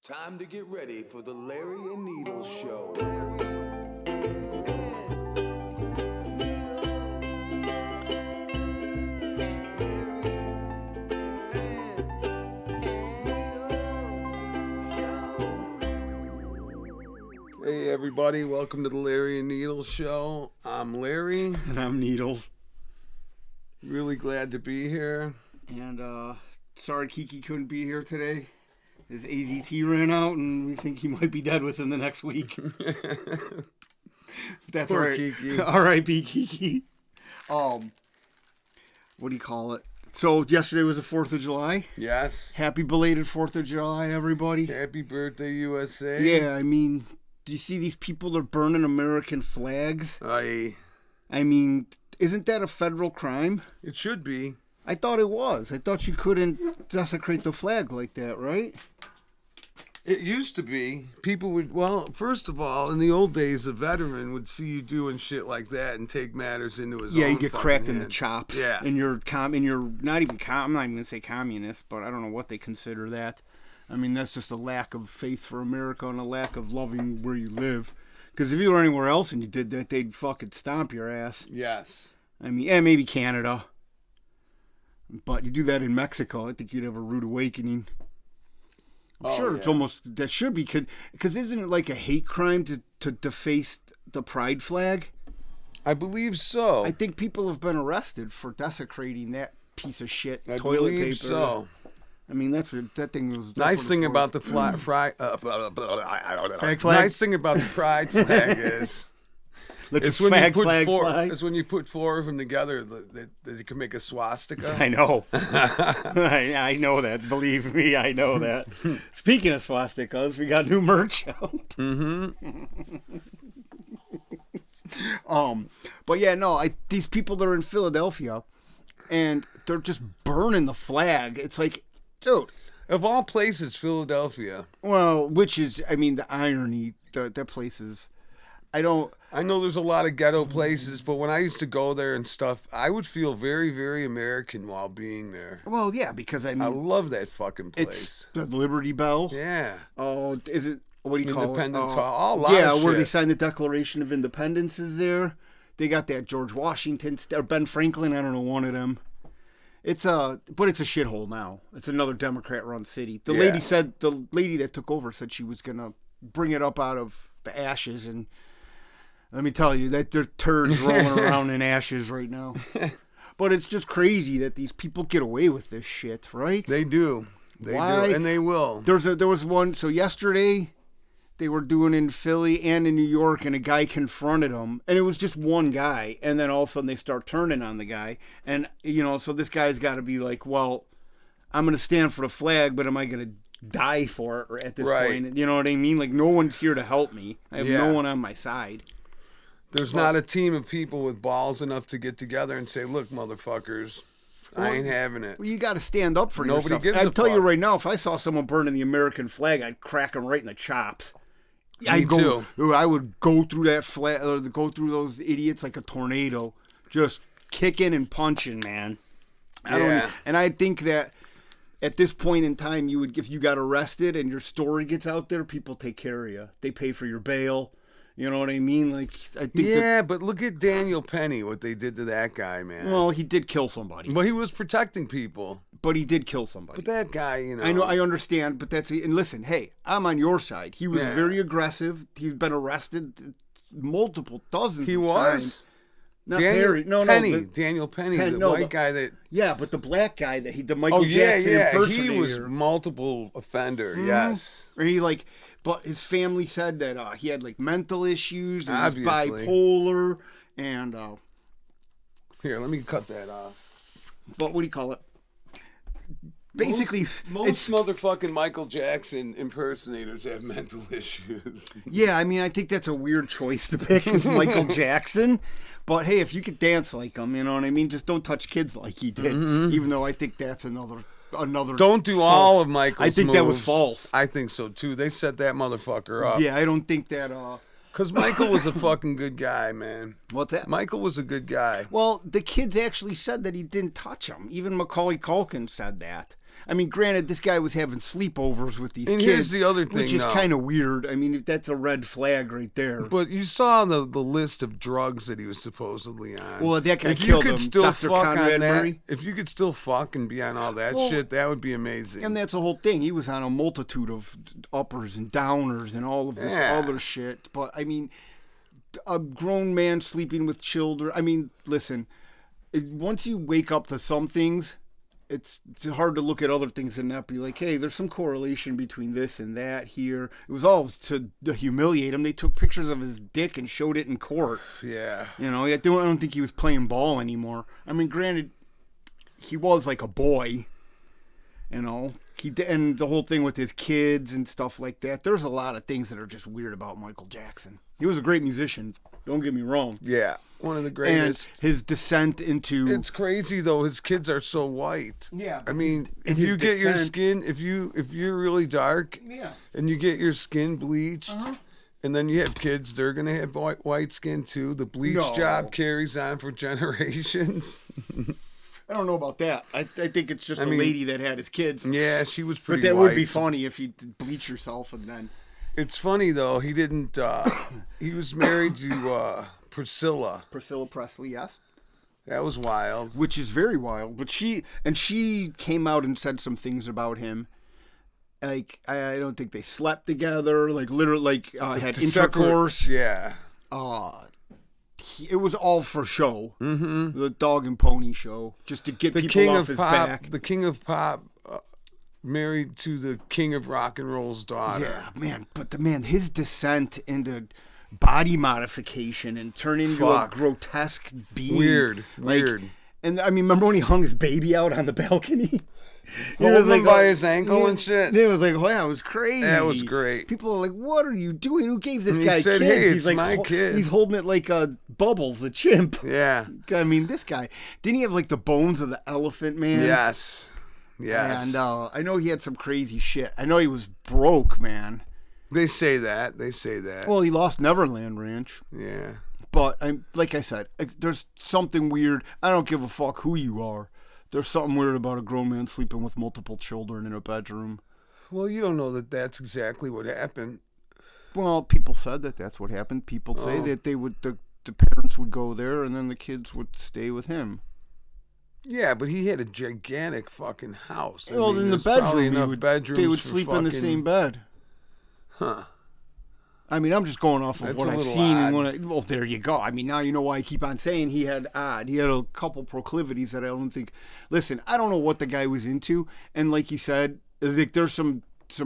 Time to get ready for the Larry and Needles Show. Hey everybody, welcome to the Larry and Needles Show. I'm Larry. And I'm Needles. Really glad to be here. And sorry Kiki couldn't be here today. His AZT ran out and we think he might be dead within the next week. That's Poor right. Kiki. R.I.P. Kiki. What do you call it? So yesterday was the 4th of July. Yes. Happy belated 4th of July, everybody. Happy birthday, USA. Yeah, I mean, do you see these people that are burning American flags? I mean, isn't that a federal crime? It should be. I thought it was. I thought you couldn't desecrate the flag like that, right? It used to be. People would, well, first of all, in the old days, a veteran would see you doing shit like that and take matters into his own Yeah, you get fucking cracked in the hands. chops. Yeah. And you're not even I'm not even going to say communist, but I don't know what they consider that. I mean, that's just a lack of faith for America and a lack of loving where you live. Because if you were anywhere else and you did that, they'd fucking stomp your ass. Yes. I mean, and maybe Canada. But you do that in Mexico, I think you'd have a rude awakening. I'm sure it's almost, that should be, because isn't it like a hate crime to deface the pride flag? I believe so. I think people have been arrested for desecrating that piece of shit. I Toilet believe paper. So. I mean, that thing was. Nice thing about the flag flag. Nice thing about the pride flag is. It's when you put four of them together that you can make a swastika. I know. I know that. Believe me, I know that. Speaking of swastikas, we got new merch out. But yeah, no. These people that are in Philadelphia, and they're just burning the flag. It's like, dude. Of all places, Philadelphia. Well, which is, I mean, the irony. That place is. I know there's a lot of ghetto places, but when I used to go there and stuff, I would feel very, very American while being there. Well, yeah, because I love that fucking place. It's the Liberty Bell. Yeah. Oh, is it? What do you call it? Independence Hall. A lot of shit. Where they signed the Declaration of Independence is there. They got that George Washington or Ben Franklin. I don't know, one of them. But it's a shithole now. It's another Democrat-run city. The lady that took over said she was gonna bring it up out of the ashes and. Let me tell you, that there are turds rolling around in ashes right now. But it's just crazy that these people get away with this shit, right? They do. Why? Do, and they will. There was one, so yesterday they were doing in Philly and in New York, and a guy confronted them, and it was just one guy, and then all of a sudden they start turning on the guy, and, so this guy's got to be like, well, I'm going to stand for the flag, but am I going to die for it at this point? You know what I mean? Like, no one's here to help me. I have no one on my side. There's not a team of people with balls enough to get together and say, look, motherfuckers, I ain't having it. Well, you got to stand up for yourself. Nobody gives a fuck. I'd tell you right now, if I saw someone burning the American flag, I'd crack them right in the chops. Me too. I would go through that flag, or go through those idiots like a tornado, just kicking and punching, man. And I think that at this point in time, if you got arrested and your story gets out there, people take care of you. They pay for your bail. You know what I mean? Like, I think. Yeah, but look at Daniel Penny, what they did to that guy, man. Well, he did kill somebody. Well, he was protecting people. But he did kill somebody. But that guy, I know, I understand, but and listen, hey, I'm on your side. He was very aggressive. He's been arrested dozens of times. He was? Not Harry. Daniel Penny, the white guy that... Yeah, but the black guy the Michael Jackson impersonator. He was multiple offender, yes. Or he but his family said that he had mental issues and was Obviously. bipolar and Here, let me cut that off. But what do you call it? Basically, most motherfucking Michael Jackson impersonators have mental issues. Yeah, I mean, I think that's a weird choice to pick is Michael Jackson. But hey, if you could dance like him, you know what I mean? Just don't touch kids like he did. Even though I think that's another. Don't do false. All of Michael's I think moves. That was false. I think so too. They set that motherfucker up. Yeah, I don't think that. Because Michael was a fucking good guy, man. What's that? Michael was a good guy. Well, the kids actually said that he didn't touch him. Even Macaulay Culkin said that. I mean, granted, this guy was having sleepovers with these And kids. here's the other thing, which is though. kind of weird. I mean, that's a red flag right there. But you saw the list of drugs that he was supposedly on. Well, that guy if killed you him, could still Dr. fuck Conrad on that, Murray. if you could still fuck and be on all that Well, shit, that would be amazing. And that's the whole thing. He was on a multitude of uppers and downers and all of this other shit. But, I mean, a grown man sleeping with children. I mean, listen, once you wake up to some things, it's hard to look at other things and not be like, hey, there's some correlation between this and that here. It was all to humiliate him. They took pictures of his dick and showed it in court. Yeah. You know, I don't think he was playing ball anymore. I mean, granted, he was like a boy. You know, and the whole thing with his kids and stuff like that. There's a lot of things that are just weird about Michael Jackson. He was a great musician. Don't get me wrong. Yeah. One of the And greatest. his descent into It's crazy though. His kids are so white. Yeah, I mean, if his you get your descent- skin, if you're really dark, Yeah. and you get your skin bleached, and then you have kids, they're gonna have white skin too. The bleach No. job carries on for generations. I don't know about that. I think it's just a mean- lady that had his kids. Yeah, she was pretty. But that white. would be funny if you bleach yourself and then. It's funny though. He didn't. He was married to Priscilla. Priscilla Presley, yes. That was wild. Which is very wild. But she came out and said some things about him. Like, I don't think they slept together. Like, literally, had Separate- intercourse. Yeah. It was all for show. Mm-hmm. The dog and pony show. Just to get The people king off of his pop. back. The king of pop. Married to the king of rock and roll's daughter. Yeah, man. But his descent into body modification and turning into a Fuck. grotesque being. Weird. Like, Weird. And I mean, remember when he hung his baby out on the balcony? He was Holding him by oh, his ankle yeah, and shit. It was like, wow, it was crazy. That was great. People are like, what are you doing? Who gave this And he guy said, kids? "Hey, He's it's like, my kid." He's holding it like Bubbles, the chimp. Yeah. I mean, this guy. Didn't he have like the bones of the elephant man? Yes. Yes. And I know he had some crazy shit. I know he was broke, man. They say that. They say that. Well, he lost Neverland Ranch. Yeah. But like I said, there's something weird. I don't give a fuck who you are. There's something weird about a grown man sleeping with multiple children in a bedroom. Well, you don't know that that's exactly what happened. Well, people said that that's what happened. People say Oh. that they would the parents would go there and then the kids would stay with him. Yeah, but he had a gigantic fucking house. Well, in the there's probably bedroom, enough bedrooms they would for sleep in the fucking- same bed. Huh. I mean, I'm just going off of That's what a I've little seen. odd. And well, there you go. I mean, now you know why I keep on saying he had odd. He had a couple proclivities that I don't think. Listen, I don't know what the guy was into, and like you said, like there's some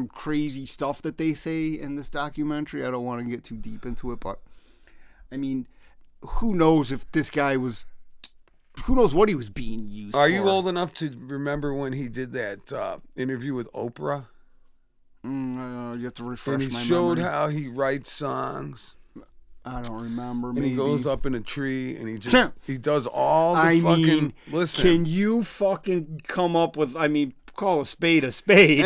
crazy stuff that they say in this documentary. I don't want to get too deep into it, but I mean, who knows if this guy was? Who knows what he was being used for? Are you old enough to remember when he did that interview with Oprah? You have to refresh And he my showed memory. how he writes songs. I don't remember. And Maybe. he goes up in a tree and he does all the I fucking. mean, listen. can you fucking come up with? I mean, call a spade a spade.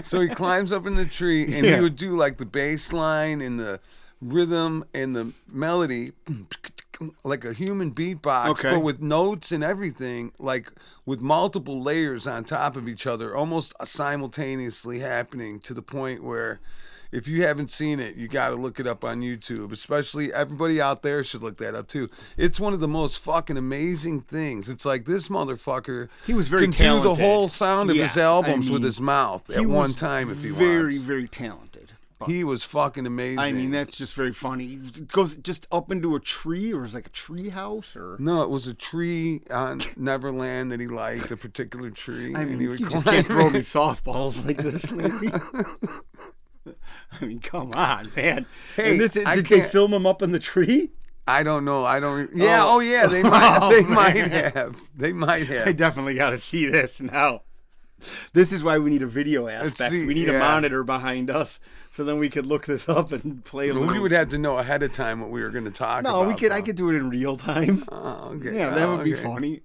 So he climbs up in the tree and Yeah. he would do like the bass line and the rhythm and the melody like a human beatbox, Okay. but with notes and everything, like with multiple layers on top of each other, almost simultaneously happening, to the point where if you haven't seen it, you got to look it up on YouTube. Especially everybody out there should look that up too. It's one of the most fucking amazing things. It's like this motherfucker He was very can talented. do the whole sound of Yes, his albums I with mean, his mouth at He one was time if he very, wants. very talented. But, He was fucking amazing. I mean, that's just very funny. He goes just up into a tree, or is it like a tree house, or No, it was a tree on Neverland that he liked, a particular tree, I mean, and he would you just climb can't throw it. me softballs like this, Larry. I mean, come on, man. Hey, And this, I did they can't- film him up in the tree? I don't know. I don't. Yeah. Oh. Oh, yeah. They might. Oh, they man. might have. They might I have. definitely got to see this now. This is why we need a video aspect. see, We need a yeah. monitor behind us, so then we could look this up and play a little. We would have to know ahead of time what we were going to talk about. No, we could. I though. could do it in real time. Oh, okay. Yeah, that Oh, would be okay. funny.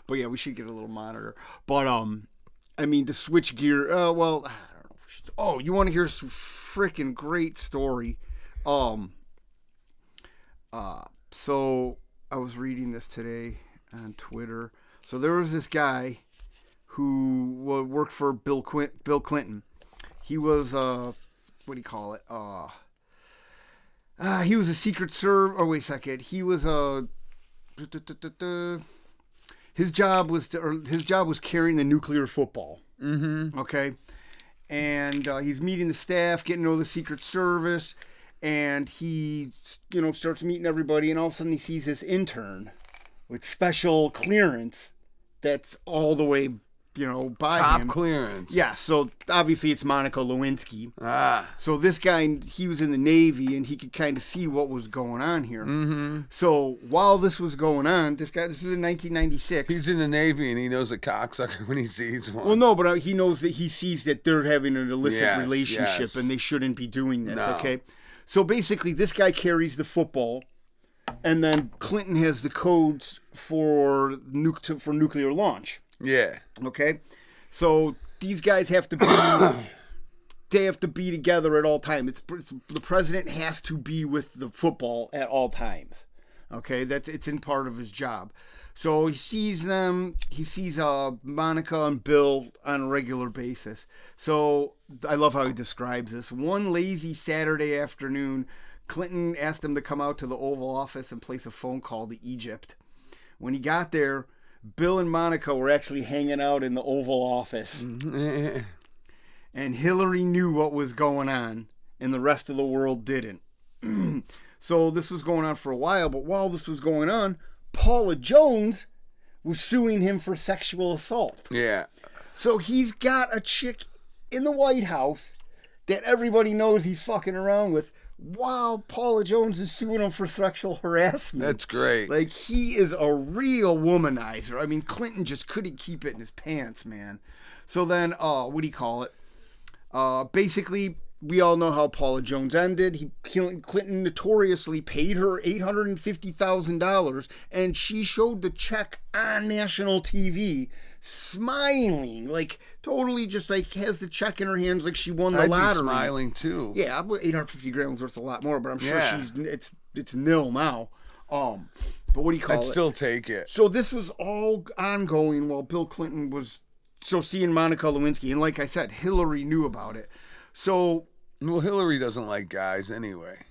But yeah, we should get a little monitor. But I mean, to switch gear. Well, I don't know. If we should, oh, you want to hear some freaking great story? So I was reading this today on Twitter. So there was this guy who worked for Bill Clinton. He was what do you call it? He was a Secret Service. Oh, wait a second. He was a. His job was carrying the nuclear football. Mm-hmm. Okay, and he's meeting the staff, getting to know the Secret Service, and he, starts meeting everybody, and all of a sudden he sees this intern with special clearance that's all the way, by Top him. clearance. Yeah, so obviously it's Monica Lewinsky. Ah. So this guy, he was in the Navy, and he could kind of see what was going on here. Mm-hmm. So while this was going on, this was in 1996. He's in the Navy and he knows a cocksucker when he sees one. Well, no, but he knows that he sees that they're having an illicit Yes, relationship, yes. and they shouldn't be doing this. No. Okay, so basically, this guy carries the football, and then Clinton has the codes for nuclear launch. Yeah. Okay, so these guys have to be they have to be together at all times. The president has to be with the football at all times. Okay, it's in part of his job. So he sees them. He sees Monica and Bill on a regular basis. So I love how he describes this. One lazy Saturday afternoon, Clinton asked him to come out to the Oval Office and place a phone call to Egypt. When he got there, Bill and Monica were actually hanging out in the Oval Office. And Hillary knew what was going on, and the rest of the world didn't. So this was going on for a while, but while this was going on, Paula Jones was suing him for sexual assault. Yeah. So he's got a chick in the White House that everybody knows he's fucking around with, while Paula Jones is suing him for sexual harassment. That's great. Like, he is a real womanizer. I mean, Clinton just couldn't keep it in his pants, man. So then, what do you call it? Basically, we all know how Paula Jones ended. Clinton notoriously paid her $850,000, and she showed the check on national TV, smiling, like totally just like has the check in her hands like she won the I'd lottery. be smiling too. Yeah, $850,000 was worth a lot more, but I'm sure Yeah. it's nil now. But what do you call I'd it? still take it. So this was all ongoing while Bill Clinton was seeing Monica Lewinsky, and like I said, Hillary knew about it. So, Well, Hillary doesn't like guys anyway.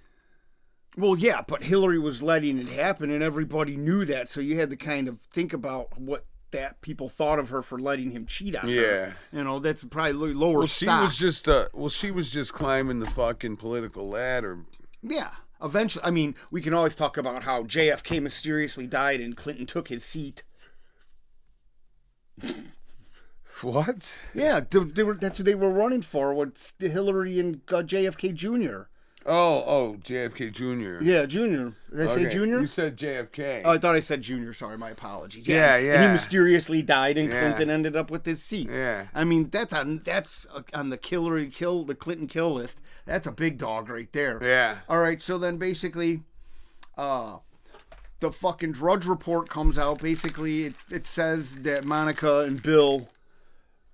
well, yeah, but Hillary was letting it happen, and everybody knew that. So you had to kind of think about what that people thought of her for letting him cheat on her. Yeah. That's probably lower Well, stock. she was just climbing the fucking political ladder. Yeah. Eventually, I mean, we can always talk about how JFK mysteriously died and Clinton took his seat. What? Yeah, that's what they were running for, with Hillary and JFK Jr. Oh, JFK Jr. Yeah, Jr. Did I say Jr.? You said JFK. Oh, I thought I said Jr. Sorry, my apologies. Yeah. And he mysteriously died, and Yeah. Clinton ended up with his seat. Yeah. I mean, that's on the Clinton kill list. That's a big dog right there. Yeah. All right, so then basically, the fucking Drudge Report comes out. Basically, it says that Monica and Bill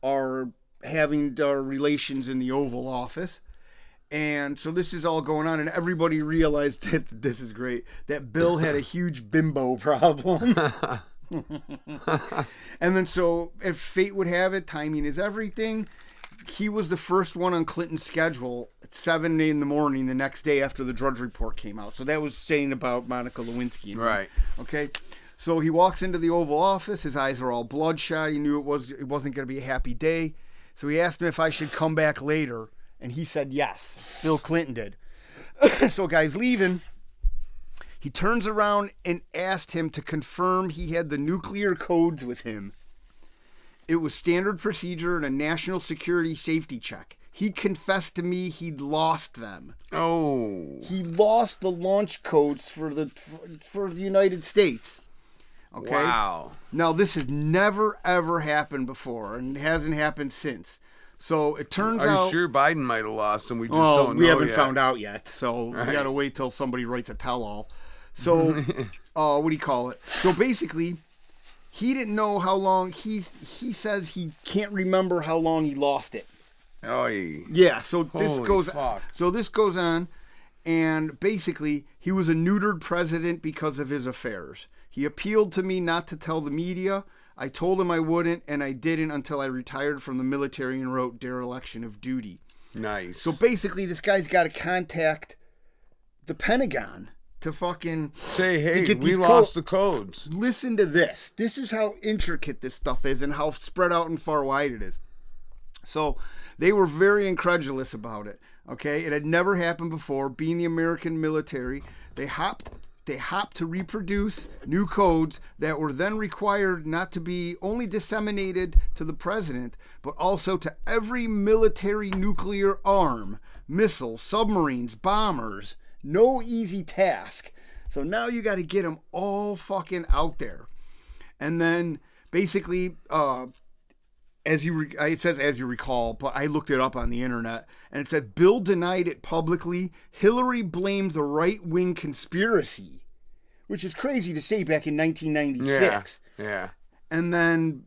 are having relations in the Oval Office. And so this is all going on, and everybody realized that this is great, that Bill had a huge bimbo problem. And then so, if fate would have it, timing is everything. He was the first one on Clinton's schedule at 7 in the morning the next day after the Drudge Report came out. So that was saying about Monica Lewinsky. Right. Okay. So he walks into the Oval Office. His eyes are all bloodshot. He knew it wasn't going to be a happy day. So he asked him if I should come back later. And he said yes. Bill Clinton did. So guy's leaving. He turns around and asked him to confirm he had the nuclear codes with him. It was standard procedure and a national security safety check. He confessed to me he'd lost them. Oh. He lost the launch codes for the United States. Okay? Wow. Now, this has never, ever happened before, and it hasn't happened since. So it turns out... Are you sure Biden might have lost them? We just don't know we haven't yet. found out yet, so we got to wait till somebody writes a tell-all. So, what do you call it? So basically, he didn't know how long... He says he can't remember how long he lost it. Oh, Yeah, so this Holy goes... fuck. So this goes on, And basically, he was a neutered president because of his affairs. He appealed to me not to tell the media. I told him I wouldn't, and I didn't until I retired from the military and wrote dereliction of duty. Nice. So basically, this guy's got to contact the Pentagon to fucking say, hey, get we these lost the codes. Listen to this. This is how intricate this stuff is and how spread out and far wide it is. So they were very incredulous about it. Okay, it had never happened before. Being the American military, they hopped to reproduce new codes that were then required not to be only disseminated to the president, but also to every military nuclear arm, missiles, submarines, bombers. No easy task. So now you got to get them all fucking out there. And then basically, it says as you recall, but I looked it up on the internet, and it said Bill denied it publicly. Hillary blamed the right-wing conspiracy, which is crazy to say back in 1996. Yeah. And then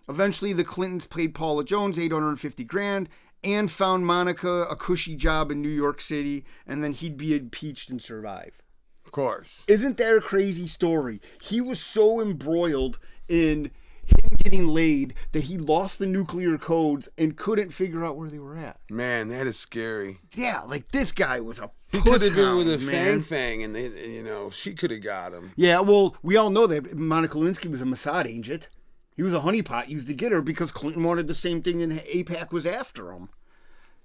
eventually the Clintons paid Paula Jones $850,000 and found Monica a cushy job in New York City, and then he'd be impeached and survive. Of course. Isn't that a crazy story? He was so embroiled in him getting laid that he lost the nuclear codes and couldn't figure out where they were at. Man, that is scary. Yeah, like this guy was a He could have been with a man. Fang, and she could have got him. Yeah, well, we all know that Monica Lewinsky was a Mossad agent. He was a honeypot used to get her because Clinton wanted the same thing and AIPAC was after him.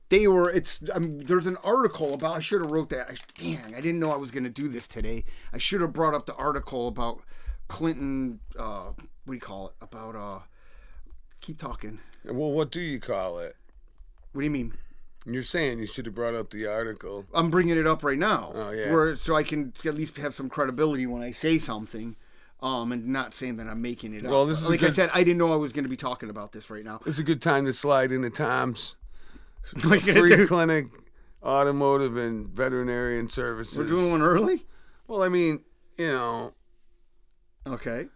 There's an article about, I should have wrote that. I didn't know I was going to do this today. I should have brought up the article about Clinton, what do you call it? About, keep talking. Well, what do you call it? What do you mean? You're saying you should have brought up the article. I'm bringing it up right now. Oh, yeah. So I can at least have some credibility when I say something. And not saying that I'm making it up. Well, this is I said, I didn't know I was going to be talking about this right now. It's a good time to slide into Tom's Like, free clinic, automotive, and veterinarian services. We're doing one early? Well, I mean, Okay.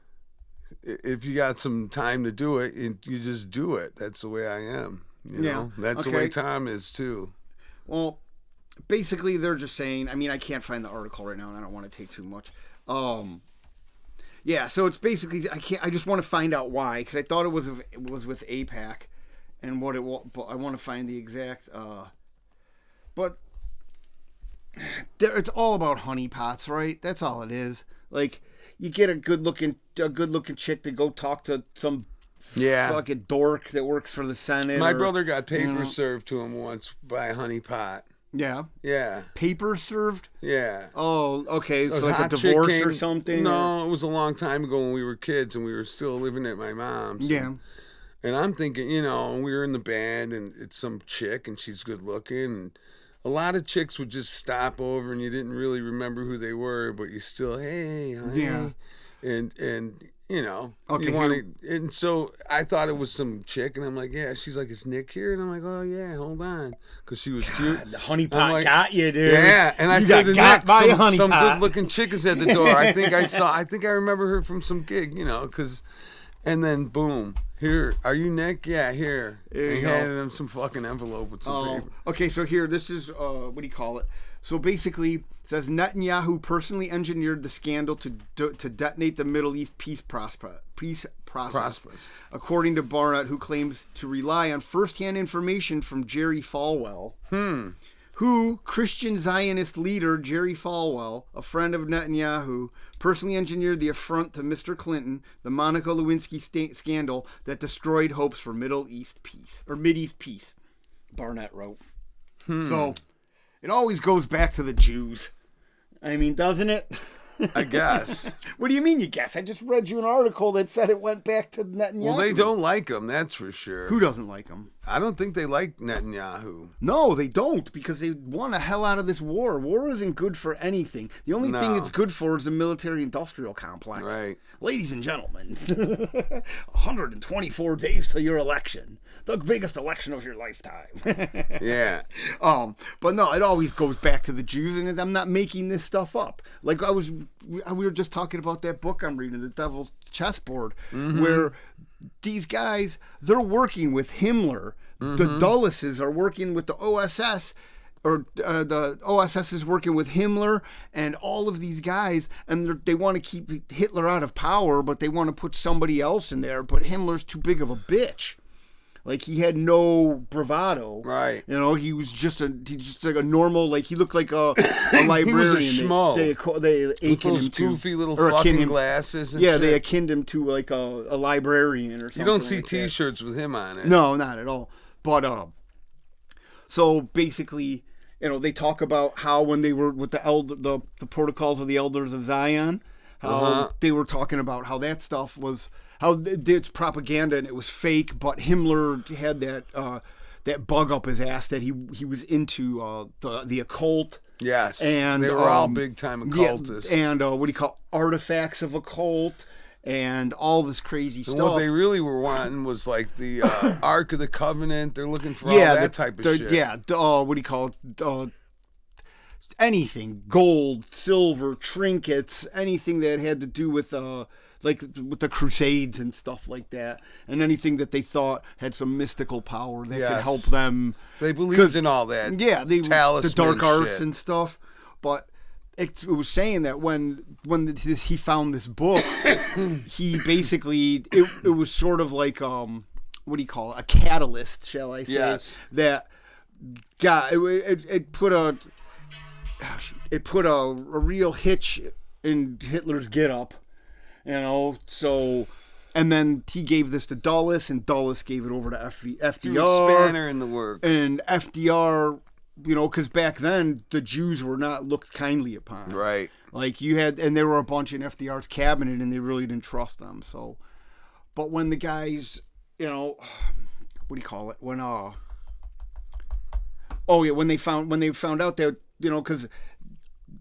if you got some time to do it, you just do it. That's the way I am. You know? That's the way Tom is too. Well, basically, they're just saying. I mean, I can't find the article right now, and I don't want to take too much. Yeah, so it's basically I just want to find out why, because I thought it was with AIPAC, and what it was, but I want to find the exact. But it's all about honeypots, right? That's all it is. Like, you get a good looking chick to go talk to some fucking dork that works for the Senate. My brother got paper served to him once by a honeypot. Yeah. Yeah. Paper served? Yeah. Oh, okay. So So like a divorce or something? No, it was a long time ago when we were kids and we were still living at my mom's. Yeah. And I'm thinking, and we were in the band and it's some chick and she's good looking. And a lot of chicks would just stop over and you didn't really remember who they were, but you still, hey, honey. Yeah. And Okay, you wanted, and so I thought it was some chick, and I'm like, yeah. She's like, is Nick here? And I'm like, oh yeah, hold on, because she was cute. The honeypot got you, dude. Yeah, and I you said to Nick, some honeypot. good-looking chick is at the door. I think I remember her from some gig, and then boom, here, are you Nick? Yeah, here. There you and go. handed him some fucking envelope with some paper. Okay, so here, this is, what do you call it? So basically, it says Netanyahu personally engineered the scandal to detonate the Middle East peace process. According to Barnett, who claims to rely on first-hand information from Jerry Falwell. Who, Christian Zionist leader Jerry Falwell, a friend of Netanyahu, personally engineered the affront to Mr. Clinton, the Monica Lewinsky scandal that destroyed hopes for Mideast peace, Barnett wrote. So, it always goes back to the Jews. I mean, doesn't it? I guess. What do you mean you guess? I just read you an article that said it went back to Netanyahu. Well, they don't like him, that's for sure. Who doesn't like him? I don't think they like Netanyahu. No, they don't, because they want the hell out of this war. War isn't good for anything. The only thing it's good for is the military-industrial complex. Right. Ladies and gentlemen, 124 days till your election. The biggest election of your lifetime. Yeah. But no, it always goes back to the Jews, and I'm not making this stuff up. Like we were just talking about that book I'm reading, The Devil's Chessboard, where these guys, they're working with Himmler. The Dulleses are working with the OSS the OSS is working with Himmler and all of these guys, and they want to keep Hitler out of power, but they want to put somebody else in there. But Himmler's too big of a bitch. Like, he had no bravado. Right. You know, he was just like a normal, like, he looked like a librarian. He was a schmo. They With akin those him to. goofy little or akin fucking him- glasses and Yeah, shit. they akin him to, like, a librarian or something. You don't see like that. T-shirts with him on it. No, not at all. But, so basically, you know, they talk about how when they were with the protocols of the Elders of Zion, how they were talking about how that stuff was, how it's propaganda and it was fake, but Himmler had that bug up his ass that he was into the occult. Yes. And they were all big time occultists. Yeah, and what do you call artifacts of occult and all this crazy And stuff. what they really were wanting was like the Ark of the Covenant. They're looking for all that type of shit. Yeah, what do you call it? Anything, gold, silver, trinkets, anything that had to do with like with the Crusades and stuff like that, and anything that they thought had some mystical power that could help them. They believed in all that. Yeah, the dark arts shit. and stuff. But it was saying that when he found this book, he basically it was sort of like what do you call it? A catalyst, shall I say? Yes. That got it put a real hitch in Hitler's get up, you know. So, and then he gave this to Dulles, and Dulles gave it over to FDR. Threw a spanner in the works. And FDR, you know, because back then the Jews were not looked kindly upon. Right. Like you had, and there were a bunch in FDR's cabinet, and they really didn't trust them. So, but when the guys, you know, what do you call it? When when they found out that, you know, because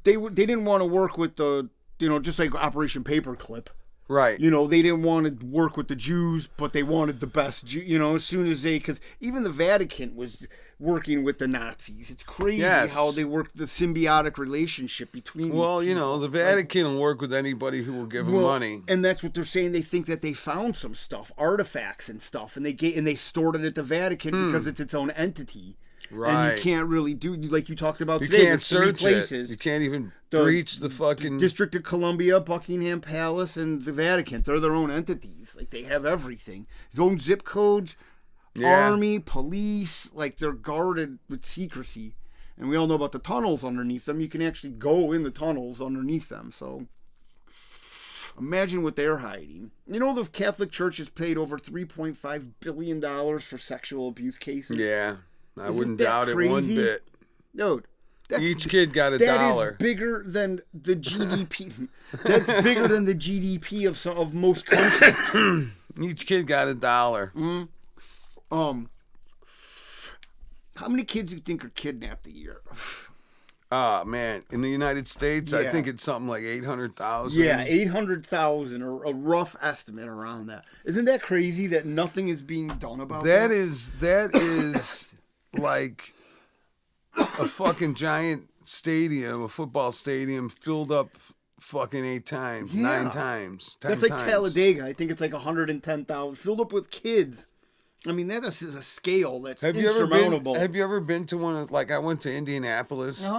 they didn't want to work with the, you know, just like Operation Paperclip. Right. You know, they didn't want to work with the Jews, but they wanted the best. You know, as soon as because even the Vatican was working with the Nazis. It's crazy how they work the symbiotic relationship between. Well, these you know, the Vatican will work with anybody who will give them money, and that's what they're saying. They think that they found some stuff, artifacts and stuff, and they stored it at the Vatican because it's its own entity. Right. And you can't really do, like you talked about you today. Can't there's 3 search places. You can't even breach the fucking District of Columbia, Buckingham Palace, and the Vatican. They're their own entities. Like they have everything. Their own zip codes, army, police. Like they're guarded with secrecy. And we all know about the tunnels underneath them. You can actually go in the tunnels underneath them. So imagine what they're hiding. You know, the Catholic Church has paid over $3.5 billion for sexual abuse cases. Yeah. I wouldn't that doubt crazy? it one bit. Dude, Each kid got $1. That is bigger than the GDP. That's bigger than the GDP of most countries. Each kid got $1. How many kids do you think are kidnapped a year? Oh, man. In the United States, I Yeah. think it's something like 800,000. Yeah, 800,000, or a rough estimate around that. Isn't that crazy that nothing is being done about that? That is like a fucking giant stadium, a football stadium filled up fucking 8 times, 9 times. 10 That's like times. Talladega. I think it's like 110,000 filled up with kids. I mean, that is a scale that's insurmountable. Have you ever been to one of, like, I went to Indianapolis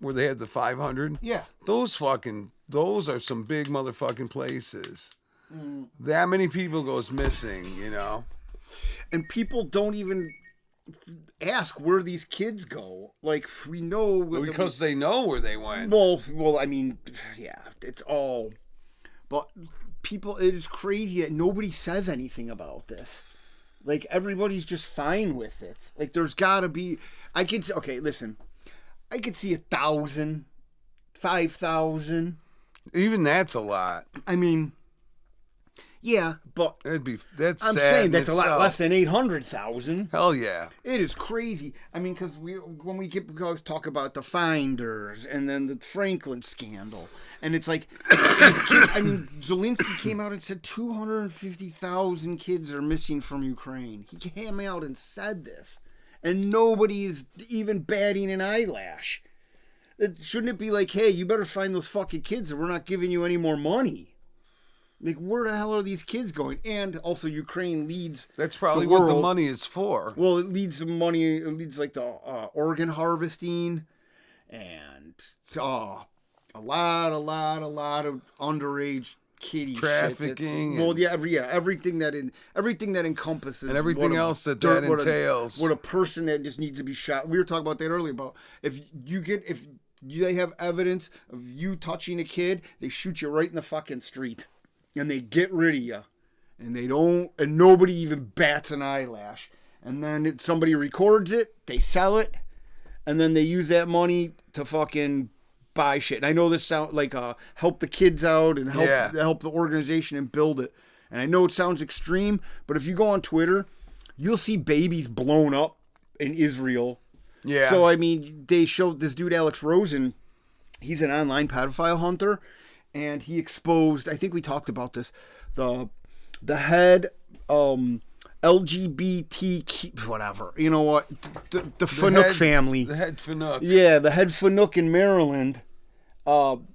where they had the 500? Yeah. Those are some big motherfucking places. That many people goes missing, you know? And people don't even ask where these kids go. Like, we know Because they know where they went. Well, I mean, yeah, it's all. But people, it is crazy that nobody says anything about this. Like, everybody's just fine with it. Like, there's gotta be. Okay, listen. I could see 1,000, 5,000. Even that's a lot. I mean, yeah, but That's I'm sad saying in that's a lot itself. less than 800,000. Hell yeah. It is crazy. I mean, because when we talk about the Finders and then the Franklin scandal, and it's like, these kids, I mean, Zelensky came out and said 250,000 kids are missing from Ukraine. He came out and said this, and nobody is even batting an eyelash. Shouldn't it be like, hey, you better find those fucking kids, or we're not giving you any more money? Like, where the hell are these kids going? And also, Ukraine leads. That's probably the what the world. money is for. Well, it leads the money. It leads like the organ harvesting, and a lot of underage kitty trafficking. Everything that encompasses and everything else that entails. What a person that just needs to be shot. We were talking about that earlier. About if they have evidence of you touching a kid, they shoot you right in the fucking street. And they get rid of you, and nobody even bats an eyelash. And then somebody records it, they sell it, and then they use that money to fucking buy shit. And I know this sounds like help the kids out and help the organization and build it. And I know it sounds extreme, but if you go on Twitter, you'll see babies blown up in Israel. Yeah. So I mean, they showed this dude Alex Rosen. He's an online pedophile hunter. And he exposed, I think we talked about this, the head LGBT, whatever. You know what? The Fanuc family. The head Fanuc. Yeah, the head Fanuc in Maryland.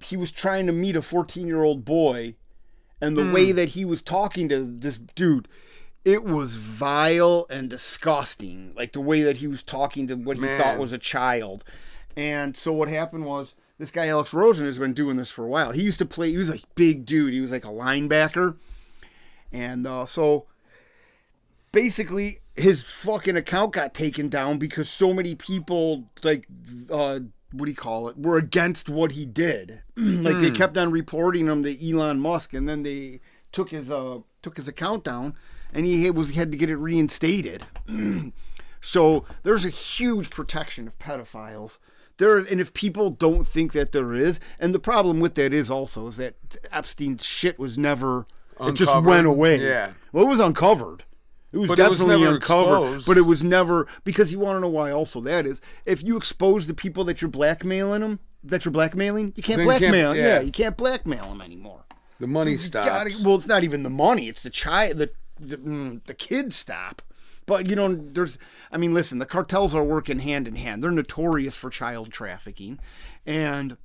He was trying to meet a 14-year-old boy. And the way that he was talking to this dude, it was vile and disgusting. Like the way that he was talking to what he thought was a child. And so what happened was, this guy, Alex Rosen, has been doing this for a while. He was a big dude. He was like a linebacker. And so basically his fucking account got taken down because so many people, like, were against what he did. Like they kept on reporting him to Elon Musk, and then they took his account down, and he had to get it reinstated. So there's a huge protection of pedophiles. And if people don't think that there is, and the problem with that is that Epstein's shit was never, uncovered. It just went away. Yeah. Well, it was uncovered. It was definitely uncovered. Exposed. But it was never, because you want to know why also that is, if you expose the people that you're blackmailing, you can't blackmail. You can't blackmail them anymore. The money stops. Well, it's not even the money. It's the child, the kids stop. But, listen, the cartels are working hand in hand. They're notorious for child trafficking. And,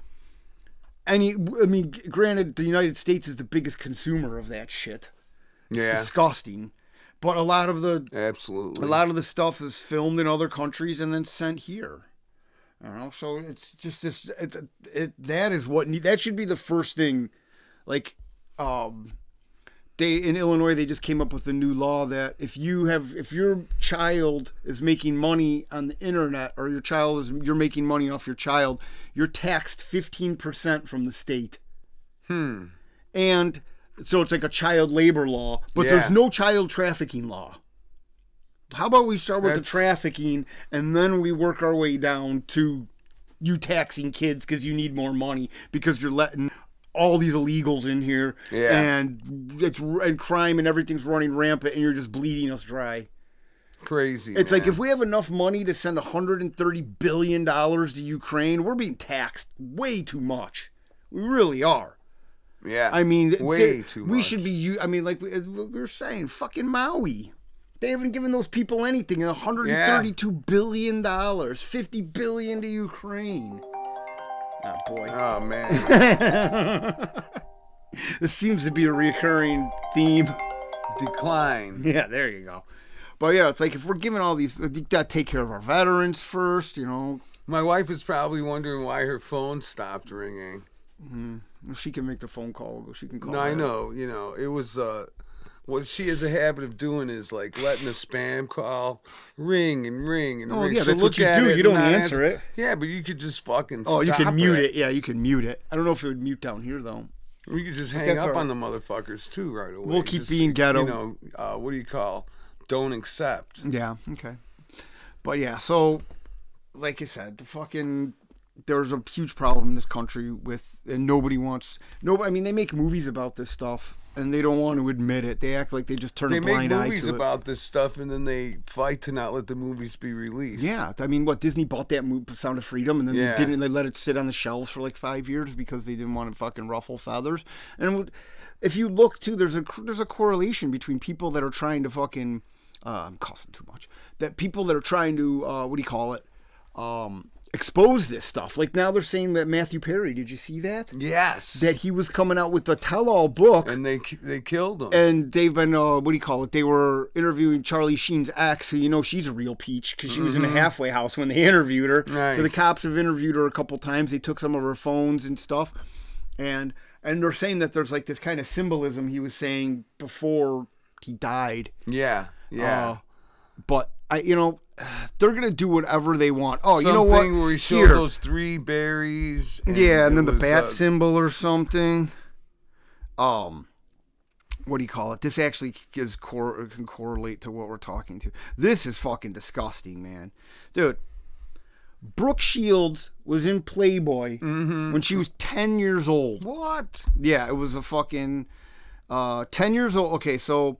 granted, the United States is the biggest consumer of that shit. It's disgusting. But a lot of the stuff is filmed in other countries and then sent here. So it's just this, that should be the first thing. Like, in Illinois, they just came up with a new law that if your child is making money on the internet, or you're making money off your child, you're taxed 15% from the state. And so it's like a child labor law, but there's no child trafficking law. How about we start with the trafficking, and then we work our way down to you taxing kids because you need more money because you're letting all these illegals in here, and crime and everything's running rampant, and you're just bleeding us dry. Crazy. It's like if we have enough money to send $130 billion to Ukraine, we're being taxed way too much. We really are. Yeah. I mean, way too much. We should be. I mean, like we were saying, fucking Maui. They haven't given those people anything. $132 billion, $50 billion to Ukraine. Oh, boy. Oh, man. This seems to be a recurring theme. Decline. Yeah, there you go. But yeah, it's like if we're giving all these, you got to take care of our veterans first, My wife is probably wondering why her phone stopped ringing. If she can make the phone call, she can call. No, I know. It was... what she has a habit of doing is like letting a spam call ring and ring and ring. Yeah, she'll that's what you do. You don't answer it. Yeah, but you could just fucking you stop can mute it. Yeah, you can mute it. I don't know if it would mute down here, though. We could just hang up on the motherfuckers, too, right away. We'll keep being ghetto. What do you call? Don't accept. Yeah, okay. But yeah, so, like I said, there's a huge problem in this country and nobody wants... they make movies about this stuff, and they don't want to admit it. They act like they just turn a blind eye to it. They make movies about this stuff, and then they fight to not let the movies be released. Yeah, Disney bought that movie, Sound of Freedom, and then they let it sit on the shelves for like 5 years because they didn't want to fucking ruffle feathers. And if you look, too, there's a correlation between people that are trying to fucking... I'm cussing too much. That people that are trying to, expose this stuff. Like now they're saying that Matthew Perry, did you see that? Yes. That he was coming out with the tell-all book. And they killed him. And they've been, they were interviewing Charlie Sheen's ex, who she's a real peach because she was in a halfway house when they interviewed her. Nice. So the cops have interviewed her a couple times. They took some of her phones and stuff. And they're saying that there's like this kind of symbolism he was saying before he died. Yeah. But they're gonna do whatever they want. Oh, something you know what? Where he showed those 3 berries. And then the bat symbol or something. What do you call it? This actually can correlate to what we're talking to. This is fucking disgusting, man, dude. Brooke Shields was in Playboy when she was 10 years old. What? Yeah, it was a fucking 10 years old. Okay, so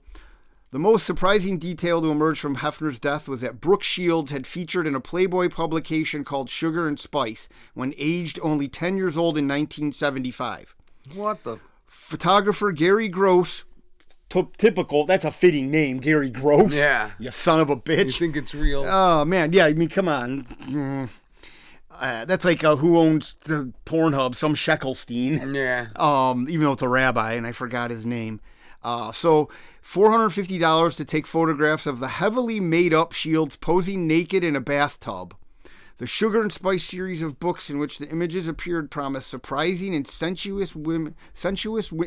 the most surprising detail to emerge from Hefner's death was that Brooke Shields had featured in a Playboy publication called Sugar and Spice when aged only 10 years old in 1975. What the? Photographer Gary Gross, typical, that's a fitting name, Gary Gross. Yeah. You son of a bitch. You think it's real? Oh, man, yeah, I mean, come on. That's like who owns the Pornhub, some Sheckelstein. Yeah. Even though it's a rabbi, and I forgot his name. So $450 to take photographs of the heavily made-up Shields posing naked in a bathtub. The Sugar and Spice series of books in which the images appeared promised surprising and sensuous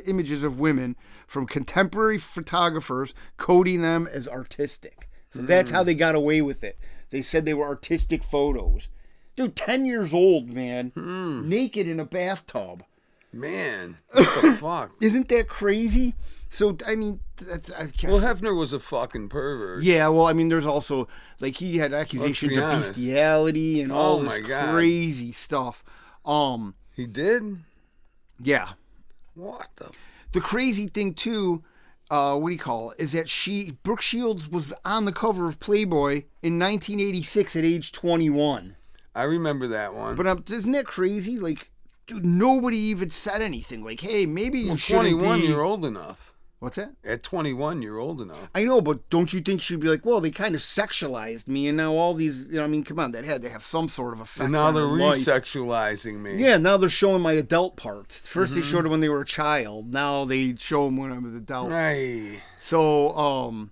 images of women from contemporary photographers coding them as artistic. So that's how they got away with it. They said they were artistic photos. Dude, 10 years old, man. Naked in a bathtub. Man, what the fuck? Isn't that crazy? So, I mean, well, Hefner was a fucking pervert. Yeah, well, I mean, there's also, like, he had accusations of bestiality and all this crazy stuff. He did? Yeah. What the? The crazy thing, too, what do you call it, is that Brooke Shields was on the cover of Playboy in 1986 at age 21. I remember that one. But isn't that crazy? Like, dude, nobody even said anything. Like, hey, maybe you shouldn't 21, be... you're old enough. What's that? At 21, you're old enough. I know, but don't you think she'd be like, well, they kind of sexualized me, and now all these, I mean, come on, that had to have some sort of effect on her life. And now they're re-sexualizing me. Yeah, now they're showing my adult parts. First they showed it when they were a child. Now they show them when I was an adult. Right. So,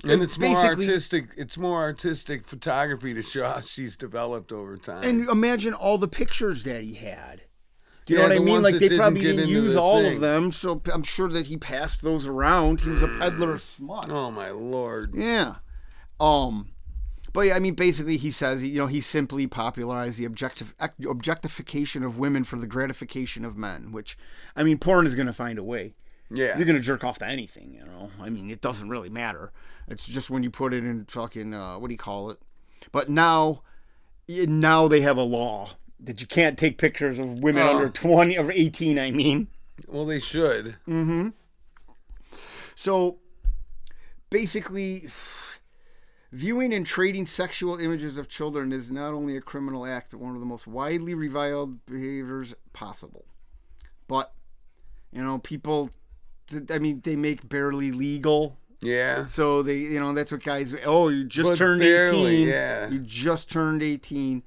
and it's more artistic. It's more artistic photography to show how she's developed over time. And imagine all the pictures that he had. Do you know what I mean? Like, they probably didn't use all of them, so I'm sure that he passed those around. He was a peddler of smut. Oh, my Lord. Yeah. But, yeah, I mean, basically he says, he simply popularized the objectification of women for the gratification of men, which, I mean, porn is going to find a way. Yeah. You're going to jerk off to anything, I mean, it doesn't really matter. It's just when you put it in fucking, what do you call it? But now they have a law that you can't take pictures of women under 20 or 18, I mean. Well, they should. Mm-hmm. So, basically, viewing and trading sexual images of children is not only a criminal act, but one of the most widely reviled behaviors possible. But, people, I mean, they make barely legal. Yeah. So, they, that's what guys, you just but turned barely, 18. Yeah. You just turned 18.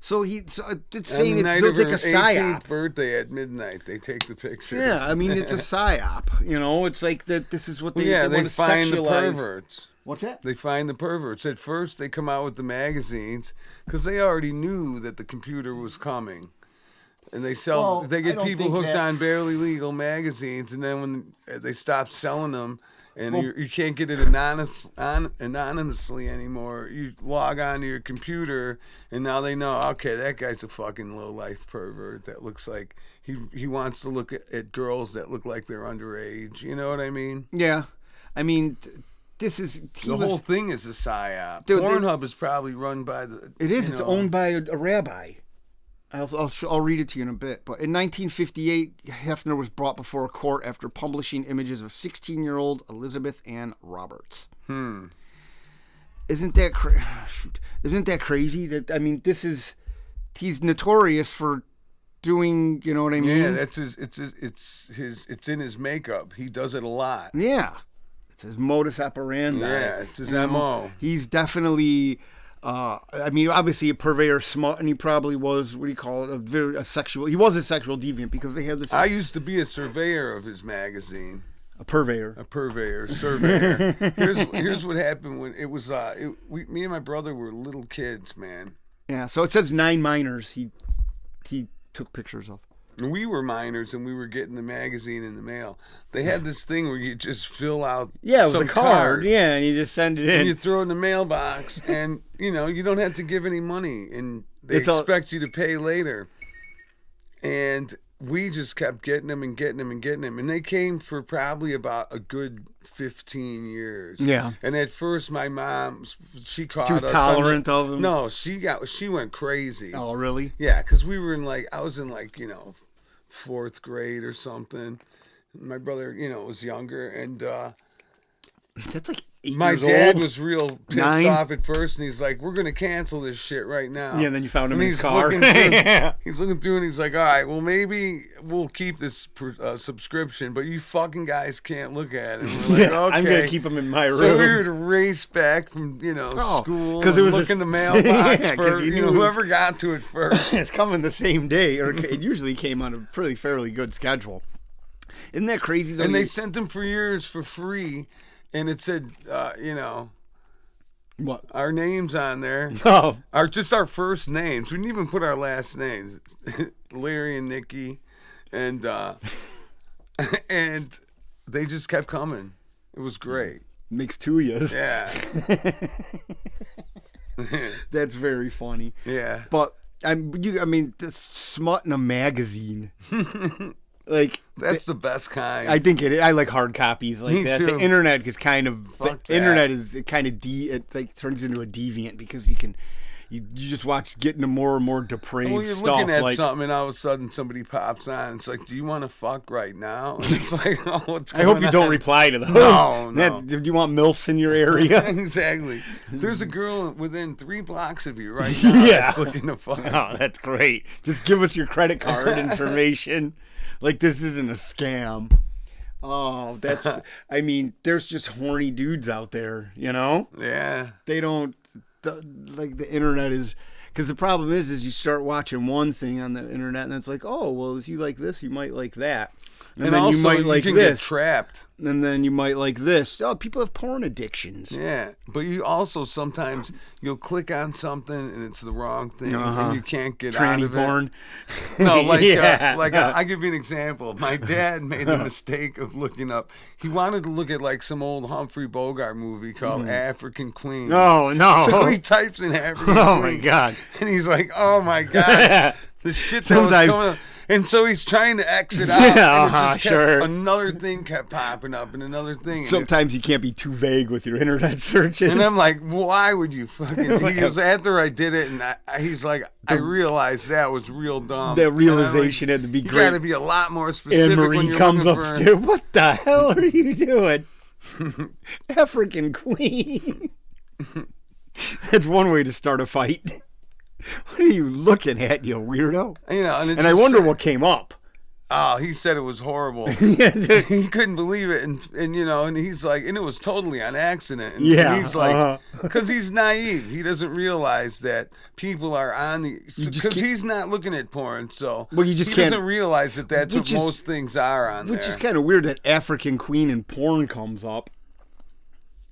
So it's saying it's like a psyop. 18th birthday at midnight, they take the pictures. Yeah, I mean, it's a psyop. It's like that. This is what they they want to find the sexualize. perverts. What's that? They find the perverts. At first, they come out with the magazines because they already knew that the computer was coming, and they sell. They get people hooked on barely legal magazines, and then when they stop selling them. And you can't get it anonymously anymore. You log on to your computer, and now they know, okay, that guy's a fucking low-life pervert that looks like he wants to look at girls that look like they're underage. You know what I mean? Yeah. I mean, this is... The whole thing is a psyop. Dude, Pornhub is probably run by the... It is. It's owned by a rabbi. I'll read it to you in a bit. But in 1958, Hefner was brought before a court after publishing images of 16-year-old Elizabeth Ann Roberts. Isn't that crazy? That, I mean, he's notorious for doing, you know what I mean? Yeah, that's it's in his makeup. He does it a lot. Yeah. It's his modus operandi. Yeah, it's his MO. He's definitely I mean, obviously a purveyor smut, and he probably was, what do you call it, a sexual, he was a sexual deviant because they had this. I used to be a surveyor of his magazine. A purveyor. A purveyor, surveyor. Here's what happened when it was, me and my brother were little kids, man. Yeah, so it says 9 minors he took pictures of. And we were minors, and we were getting the magazine in the mail. They had this thing where you just fill out Yeah, it was some a card. Yeah, and you just send it in. And you throw it in the mailbox, and, you know, you don't have to give any money, and they expect you to pay later. And we just kept getting them and getting them and getting them. And they came for probably about a good 15 years. Yeah. And at first, my mom, she caught us. She was tolerant of them? No, she went crazy. Oh, really? Yeah, because we were I was in 4th grade or something. My brother, was younger. And that's like 8 my years dad old. was real pissed 9? off at first, and he's like, "We're gonna cancel this shit right now." Yeah, and then you found him And in his car. He's looking through, and he's like, "All right, well, maybe we'll keep this subscription, but you fucking guys can't look at it." And we're like, okay. I'm gonna keep him in my room. So we were to race back from school because it was look in the mailbox yeah, for you knew whoever got to it first. It's coming the same day, or it usually came on a fairly good schedule. Isn't that crazy? Though? And they sent them for years for free, and it said, what? Our names on there. Oh. Just our first names. We didn't even put our last names. Larry and Nikki. And and they just kept coming. It was great. Makes 2 years. Yeah. That's very funny. Yeah. But I mean, this smut in a magazine. Like that's the best kind. I think it is. I like hard copies like Me that. too. The internet is kind of Fuck the internet is kind of it's like turns into a deviant because you just watch getting to more and more depraved Well, you're stuff. looking at like, something, and all of a sudden somebody pops on. It's like, do you want to fuck right now? And it's like, oh, what's I hope going you don't on? reply to those. No. Do you want MILFs in your area? Exactly. There's a girl within 3 blocks of you right now Yeah. that's looking to fuck. Oh, that's great. Just give us your credit card information. Like this isn't a scam. Oh, I mean, there's just horny dudes out there, Yeah. They don't, the internet is, because the problem is you start watching one thing on the internet and it's like, oh, well, if you like this, you might like that. And then also, you might like can this. get trapped. And then you might like this. Oh, people have porn addictions. Yeah, but you also sometimes you'll click on something and it's the wrong thing and you can't get out Tranny of porn. it. No, Yeah. I'll give you an example. My dad made the mistake of looking up. He wanted to look at some old Humphrey Bogart movie called African Queen. Oh, no. So he types in African Queen. Oh, my God. And he's like, oh my God. The shit that was coming up. And so he's trying to exit out. Yeah, and it just sure. Another thing kept popping up and another thing. And Sometimes you can't be too vague with your internet searches. And I'm like, why would you fucking... He goes, after I did it, and he's like, I realized that was real dumb. That realization had to be you great. got to be a lot more specific Anne when Marie you're comes looking upstairs. What the hell are you doing? African Queen. That's one way to start a fight. What are you looking at, you weirdo? And I wonder what came up. Oh, he said it was horrible. Yeah, He couldn't believe it, and he's like, and it was totally on accident. And Yeah, he's like, because he's naive, he doesn't realize that people are on because he's not looking at porn, so Well, you just he can't- doesn't realize that that's what most things are on there. Which is kind of weird that African Queen in porn comes up.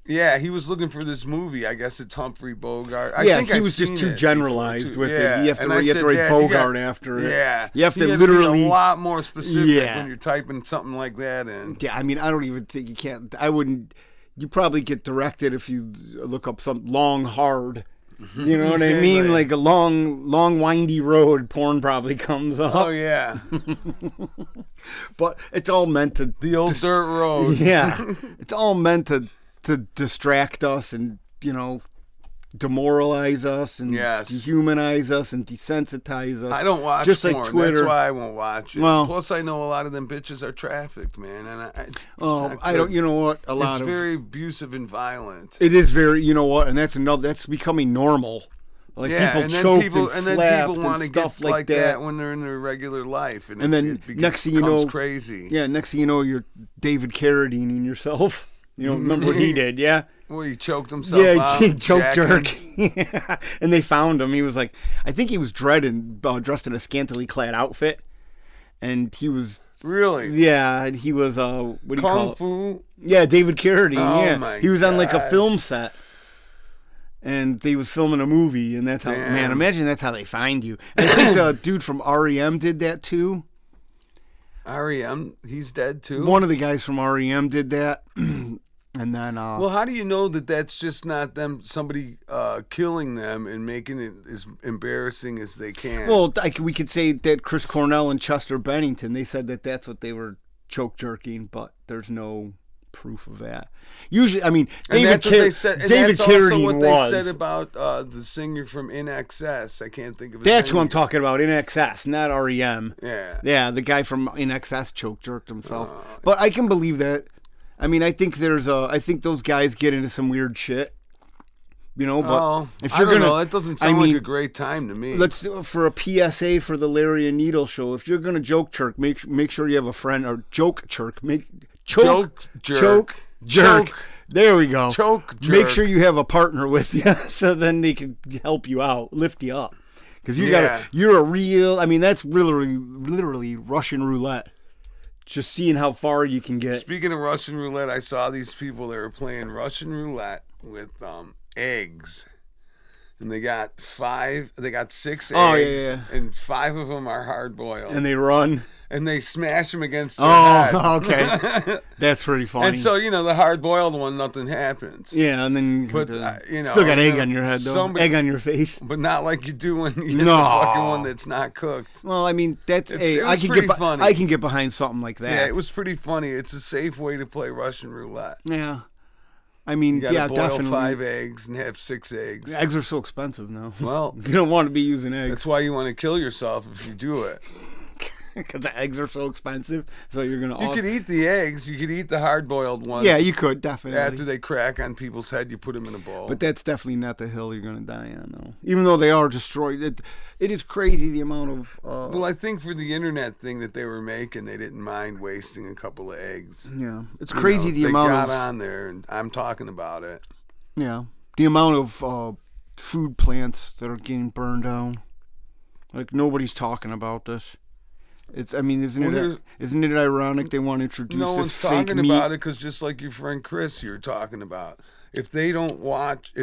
Yeah, he was looking for this movie. I guess it's Humphrey Bogart. I Yeah, think he I've was just seen too it generalized before, with too. it. Yeah. You have to And I said, write Dad, Bogart after it. Yeah, You have to gotta literally be a lot more specific Yeah. when you're typing something like that in. Yeah, I mean, I don't even think you can't. I wouldn't. You probably get directed if you look up some long hard. You know what I mean? Exactly. Like a long, windy road. Porn probably comes up. Oh yeah, But it's all meant to. the old dirt road. Yeah, it's all meant to distract us and demoralize us and Yes. dehumanize us and desensitize us. I don't watch just porn. like Twitter. That's why I won't watch it. Well- Plus, I know a lot of them bitches are trafficked, man, and it's Oh, not I don't. good. You know what? A lot It's of very abusive and violent. it is very. You know what? And that's another. That's becoming normal. Like Yeah, people and then choked people and slapped want to and stuff get like that. when they're in their regular life, and And then it becomes, next thing you know, crazy. Yeah, next thing you know, you're David Carradining yourself. You know, remember what he did? Yeah. Well, he choked himself Yeah, out. he choke jacking. jerk. Yeah. And they found him. He was like, I think he was dressed in a scantily clad outfit. And he was, Really? yeah, he was, what do you call Kung it? Fu? Yeah, David Carradine. Oh, Yeah, my he was on like a gosh. film set. And they was filming a movie, and that's how, Damn. man, imagine that's how they find you. I think the dude from REM did that too. R.E.M., he's dead too? One of the guys from REM did that. And then, Well, how do you know that that's just not them, somebody killing them and making it as embarrassing as they can? well, like we could say that Chris Cornell and Chester Bennington, they said that that's what they were choke jerking, but there's no proof of that. Usually, I mean, and David that's what they said. And David that's also Carradine what was. they said about the singer from INXS. I can't think of his That's name. who I'm talking about, in XS, not REM. Yeah. Yeah, the guy from In Excess choke jerked himself. But I can believe that. I mean, I think I think those guys get into some weird shit. You know, but Oh, if I you're don't gonna, know. That doesn't sound like a great time to me. let's do it for a PSA for the Larry and Needle show. If you're gonna joke jerk, make sure you have a friend or joke jerk. Choke jerk. Choke. There we go. Choke jerk. Make sure you have a partner with you, so then they can help you out, lift you up. Because you're a real. I mean, that's literally Russian roulette. Just seeing how far you can get. Speaking of Russian roulette, I saw these people that were playing Russian roulette with eggs. And they got 6 Oh, eggs, yeah. and 5 of them are hard boiled. And they run. And they smash them against their head. Oh, okay. That's pretty funny. And so, the hard boiled one, nothing happens. yeah, and then But, still got egg on your head though. Egg on your face. But not like you do when you get No. the fucking one that's not cooked. Well, I mean, it was pretty funny. I can get behind something like that. Yeah, it was pretty funny. It's a safe way to play Russian roulette. Yeah. I mean, You gotta boil definitely. 5 eggs and have 6 eggs. Eggs are so expensive now. Well, You don't want to be using eggs that's why you want to kill yourself if you do it. because the eggs are so expensive. So you're gonna. You could eat the eggs. You could eat the hard-boiled ones. Yeah, you could definitely. After they crack on people's head, you put them in a bowl. But that's definitely not the hill you're gonna die on, though. Even though they are destroyed, it is crazy the amount of. Well, I think for the internet thing that they were making, they didn't mind wasting a couple of eggs. Yeah, it's crazy the they amount got of. on there, and I'm talking about it. Yeah, the amount of food plants that are getting burned down. Like nobody's talking about this. It's. I mean, isn't it ironic they want to introduce No this one's fake talking meat? about it because just like your friend Chris, you're talking about. If they don't watch,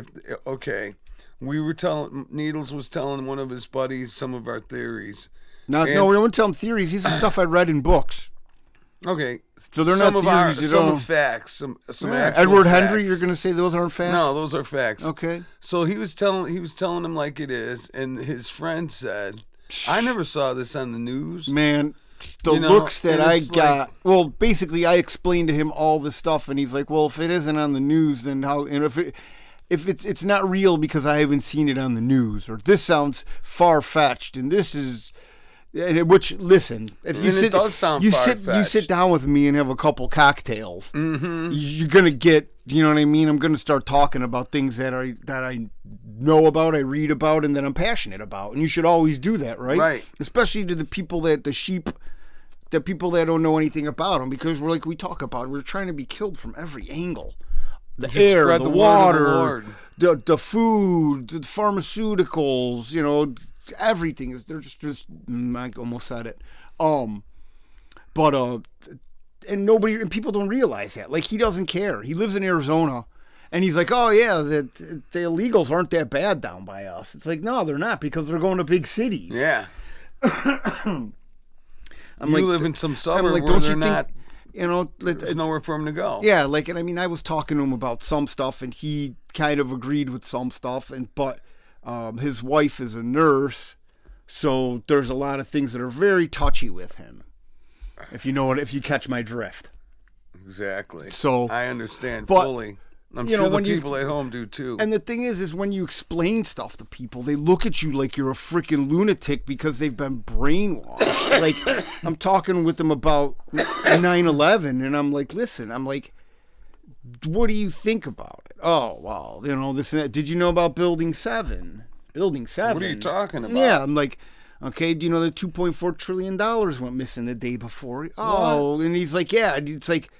we were telling Needles was telling one of his buddies some of our theories. No, we don't tell them theories. These are stuff I read in books. Okay, So they're some not of our theories, you some don't- of facts, some Yeah, actual Edward facts. Hendry, you're gonna say those aren't facts? No, those are facts. Okay. So he was telling him like it is, and his friend said, "I never saw this on the news." Man, the You know, looks that and I it's got. like- Well, basically, I explained to him all this stuff, and he's like, "Well, if it isn't on the news, then how? And if it's not real because I haven't seen it on the news, or this sounds far fetched, and this is." Which listen, if you And it sit, does sound you far-fetched. sit down with me and have a couple cocktails. Mm-hmm. You're gonna get, you know what I mean. I'm gonna start talking about things that I know about, I read about, and that I'm passionate about. And you should always do that, right? Right. Especially to the people the people that don't know anything about them, because we talk about, we're trying to be killed from every angle. The should air, spread the the word of the water, Lord. the food, the pharmaceuticals, everything is. They're just I almost said it. But and people don't realize that. Like, he doesn't care. He lives in Arizona, and he's like, oh yeah, the illegals aren't that bad down by us. It's like, no, they're not, because they're going to big cities. Yeah. I'm You like, live in some I'm suburb like, where don't they're you not. think, There's nowhere for them to go. Yeah, and I mean, I was talking to him about some stuff, and he kind of agreed with some stuff, but his wife is a nurse, so there's a lot of things that are very touchy with him. If you catch my drift. Exactly. So, I understand but, fully. I'm you sure know, the when you- people at home do too. And the thing is when you explain stuff to people, they look at you like you're a freaking lunatic because they've been brainwashed. Like, I'm talking with them about 9/11, and I'm like, listen, what do you think about it? Oh, well, this and that. Did you know about Building 7? Building 7. What are you talking about? Yeah, I'm like, okay, do you know that $2.4 trillion went missing the day before? Oh, and he's like, yeah. It's like,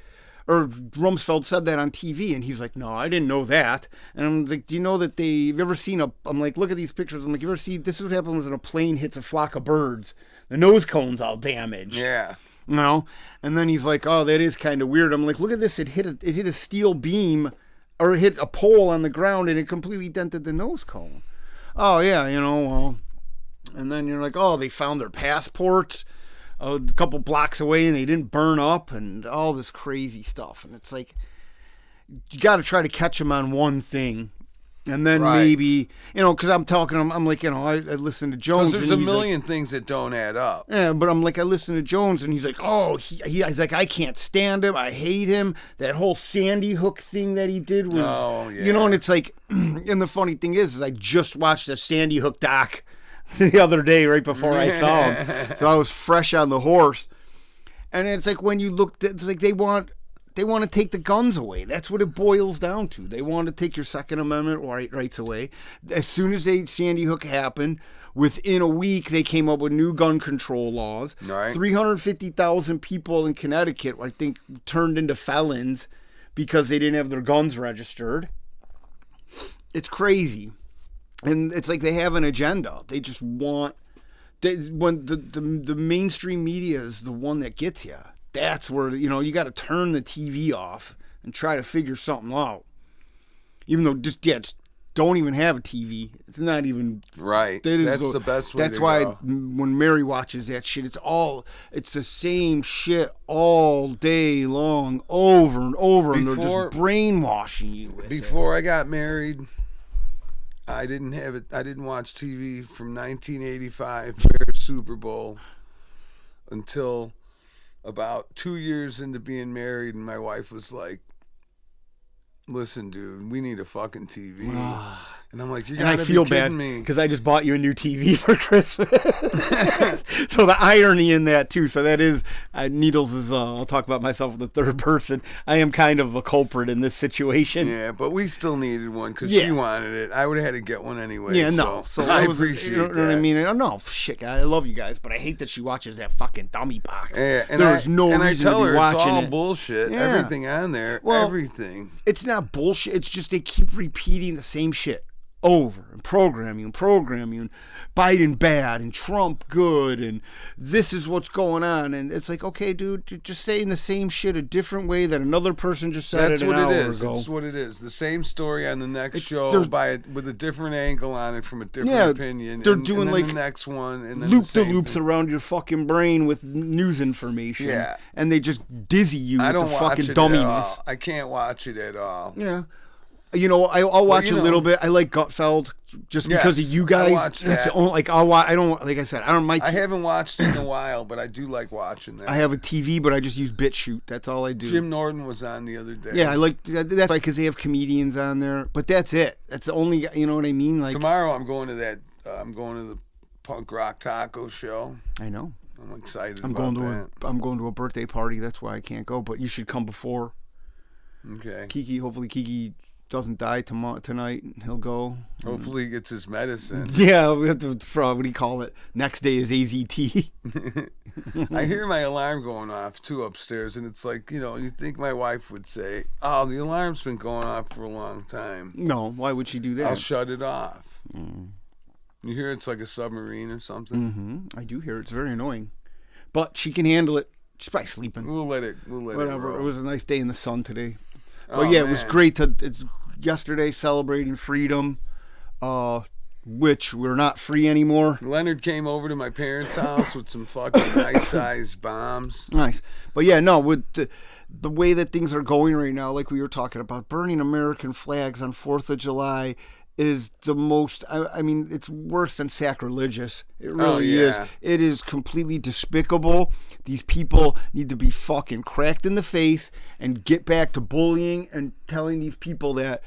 or Rumsfeld said that on TV, and he's like, no, I didn't know that. And I'm like, do you know that have you ever seen I'm like, look at these pictures. I'm like, you ever see, this is what happens when a plane hits a flock of birds. The nose cone's all damaged. Yeah. You know? And then he's like, oh, that is kind of weird. I'm like, look at this. It hit a steel beam, or it hit a pole on the ground, and it completely dented the nose cone. Oh, yeah, well. And then you're like, oh, they found their passports a couple blocks away and they didn't burn up and all this crazy stuff. And it's like, you got to try to catch them on one thing. And then maybe, because I'm like, I listen to Jones. Because there's a million things that don't add up. Yeah, but I'm like, I listen to Jones and he's like, oh, he's like, I can't stand him. I hate him. That whole Sandy Hook thing that he did was, and it's like, and the funny thing is I just watched the Sandy Hook doc the other day right before I saw him. So I was fresh on the horse. And it's like when you look, it's like they want to take the guns away. That's what it boils down to. They want to take your Second Amendment rights away. As soon as Sandy Hook happened, within a week they came up with new gun control laws. Right. 350,000 people in Connecticut, I think, turned into felons because they didn't have their guns registered. It's crazy. And it's like they have an agenda. They just want... when the mainstream media is the one that gets you. That's where, you got to turn the TV off and try to figure something out. Even though just don't even have a TV. It's not even... Right. That's the best way to go. That's why when Mary watches that shit, it's the same shit all day long, over and over, and they're just brainwashing you with Before I got married, I didn't watch TV from 1985 Bears Super Bowl until about 2 years into being married, and my wife was like, listen, dude, we need a fucking TV. And I'm like, you gotta be kidding me. And I feel bad because I just bought you a new TV for Christmas. So the irony in that too. So that is, Needles is, I'll talk about myself in the third person. I am kind of a culprit in this situation. Yeah, but we still needed one because she wanted it. I would have had to get one anyway. Yeah, no. So I appreciate that. You know what I mean? No, shit, I love you guys, but I hate that she watches that fucking dummy box. Yeah, and there's no reason I tell her to be watching it's all it. bullshit. Yeah. Everything on there, everything. It's not bullshit. It's just they keep repeating the same shit over and programming and Biden bad and Trump good and this is what's going on, and it's like, okay, dude, you're just saying the same shit a different way that another person just said it an hour ago. That's what it is. The same story on the next show with a different angle on it from a different opinion. They're doing and like the next one and then loop-de-loops around your fucking brain with news information. Yeah, and they just dizzy you with the fucking dumminess. I can't watch it at all. Yeah. I'll watch a little bit. I like Gutfeld just because of you guys. I watch That's that. the only, I don't, like I said, I don't. I haven't watched it in a while, but I do like watching that. I have a TV, but I just use BitChute. That's all I do. Jim Norton was on the other day. Yeah, I like that's right because they have comedians on there. But that's it. That's the only. You know what I mean? Like tomorrow, I'm going to that. I'm going to the punk rock taco show. I know. I'm excited. I'm going to a birthday party. That's why I can't go. But you should come before. Okay. Hopefully Kiki doesn't die tonight, and he'll go. Hopefully he gets his medicine. Yeah, we have to. What do you call it? Next day is AZT. I hear my alarm going off too upstairs, and it's like, you think my wife would say, "Oh, the alarm's been going off for a long time." No, why would she do that? I'll shut it off. You hear it's like a submarine or something. Mm-hmm. I do hear it. It's very annoying, but she can handle it. She's probably sleeping. We'll let it. Whatever. It was a nice day in the sun today. Oh, but yeah, it was great it's yesterday celebrating freedom, which we're not free anymore. Leonard came over to my parents' house with some fucking nice-sized bombs. Nice. But yeah, no, with the way that things are going right now, like we were talking about, burning American flags on 4th of July is the most, I mean, it's worse than sacrilegious. It really is. It is completely despicable. These people need to be fucking cracked in the face and get back to bullying and telling these people that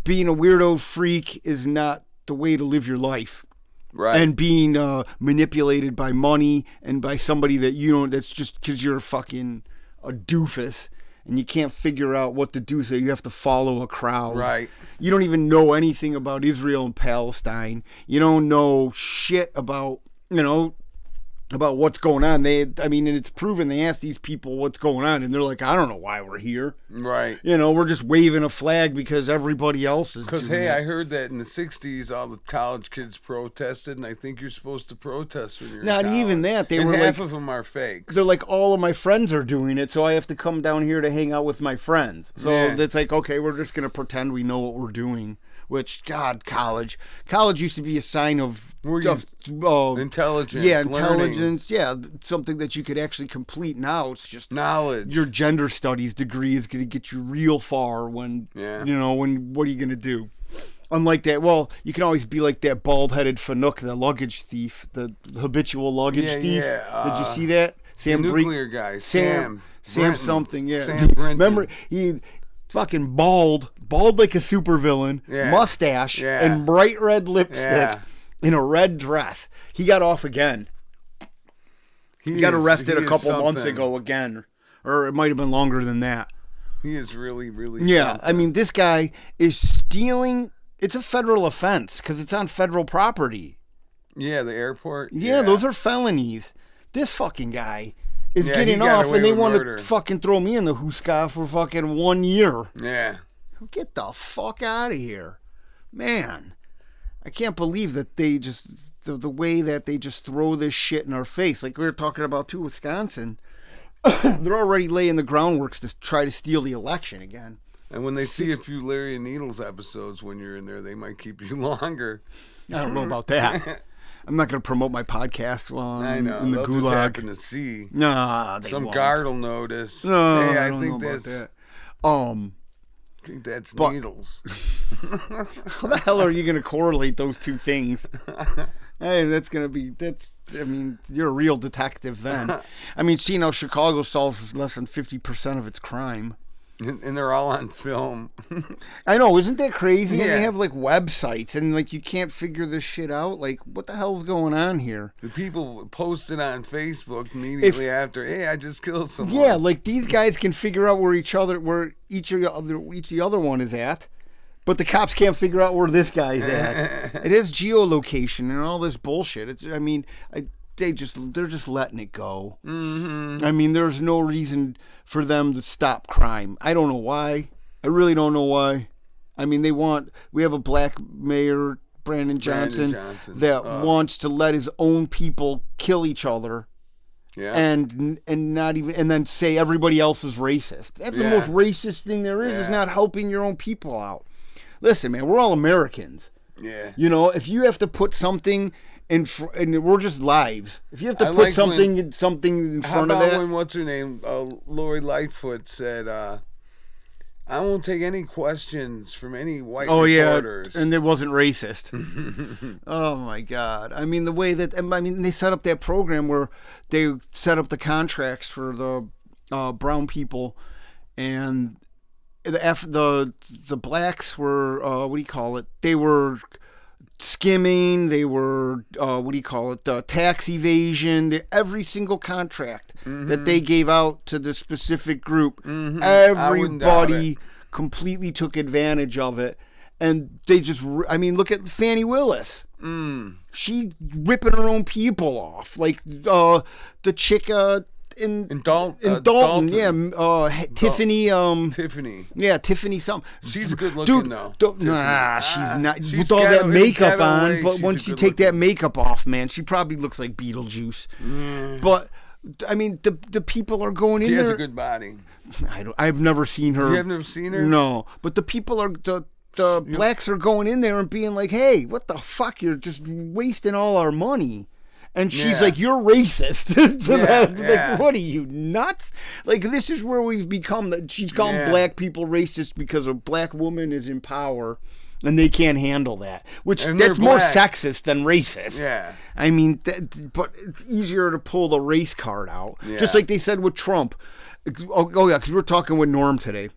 being a weirdo freak is not the way to live your life. Right. And being manipulated by money and by somebody that that's just because you're fucking a doofus. And you can't figure out what to do, so you have to follow a crowd. Right. You don't even know anything about Israel and Palestine. You don't know shit about, about what's going on. And it's proven. They asked these people what's going on, and they're like, I don't know why we're here. Right. We're just waving a flag because everybody else is. Because, doing hey, it. I heard that in the 60s, all the college kids protested, and I think you're supposed to protest when you're Not in even college. that. They and were half like, of them are fakes. they're like, all of my friends are doing it, so I have to come down here to hang out with my friends. So it's like, okay, we're just going to pretend we know what we're doing. Which, God, college used to be a sign of intelligence. Yeah, learning. intelligence. Yeah, something that you could actually complete. Now it's just knowledge. Your gender studies degree is going to get you real far when, when what are you going to do? Unlike that, well, you can always be like that bald-headed Fanuc, the luggage thief, the habitual luggage thief. Yeah. Did you see that? The nuclear guy, Sam something, yeah. Sam Brenton. Remember, he fucking bald like a supervillain, mustache, and bright red lipstick in a red dress. He got off again. He got arrested a couple months ago again. Or it might have been longer than that. He is really, really something. This guy is stealing. It's a federal offense because it's on federal property. Yeah, the airport. Yeah, those are felonies. This fucking guy is getting off, and they want to fucking throw me in the hooska for fucking 1 year. Yeah. Get the fuck out of here. Man, I can't believe that they just, the way that they just throw this shit in our face. Like we were talking about, too, Wisconsin. They're already laying the groundworks to try to steal the election again. And when they see a few Larry and Needles episodes when you're in there, they might keep you longer. I don't know about that. I'm not going to promote my podcast while I'm in the They'll gulag. just happen to see. Nah, they Some won't. guard will notice. No, hey, I I don't think know that's. about that. I think that's Needles. How the hell are you going to correlate those two things? Hey, you're a real detective then. Seeing how Chicago solves less than 50% of its crime. And they're all on film. I know, isn't that crazy? Yeah. And they have like websites and like you can't figure this shit out. Like, what the hell's going on here? The people posted on Facebook immediately after, hey, I just killed someone. Yeah, like these guys can figure out where each the other one is at, but the cops can't figure out where this guy's at. It has geolocation and all this bullshit. They're just letting it go. Mm-hmm. There's no reason for them to stop crime. I don't know why. I really don't know why. We have a black mayor, Brandon Johnson. That wants to let his own people kill each other. Yeah. And not even, and then say everybody else is racist. That's the most racist thing there is not helping your own people out. Listen, man, we're all Americans. Yeah. If you have to put something and we're just lives. If you have to put something in front of that. How about when, what's her name, Lori Lightfoot said, I won't take any questions from any white reporters. And it wasn't racist. Oh, my God. The way that, they set up that program where they set up the contracts for the brown people, and the blacks were, what do you call it? They were skimming, they were tax evasion. Every single contract that they gave out to the specific group, everybody completely took advantage of it, and they just look at Fannie Willis. She ripping her own people off, like the chick in Dalton. Tiffany. Tiffany. Yeah, Tiffany something. She's good looking, though. She's not. With all that makeup on, but once you take that makeup off, man, she probably looks like Beetlejuice. But the people are going in there. She has a good body. I've never seen her. You have never seen her? No, but the people are the blacks are going in there and being like, "Hey, what the fuck? You're just wasting all our money." And she's like, "You're racist." Like, what are you, nuts? Like, this is where we've become. She's calling black people racist because a black woman is in power and they can't handle that. That's more sexist than racist. Yeah. But it's easier to pull the race card out. Yeah. Just like they said with Trump. Oh yeah, because we're talking with Norm today.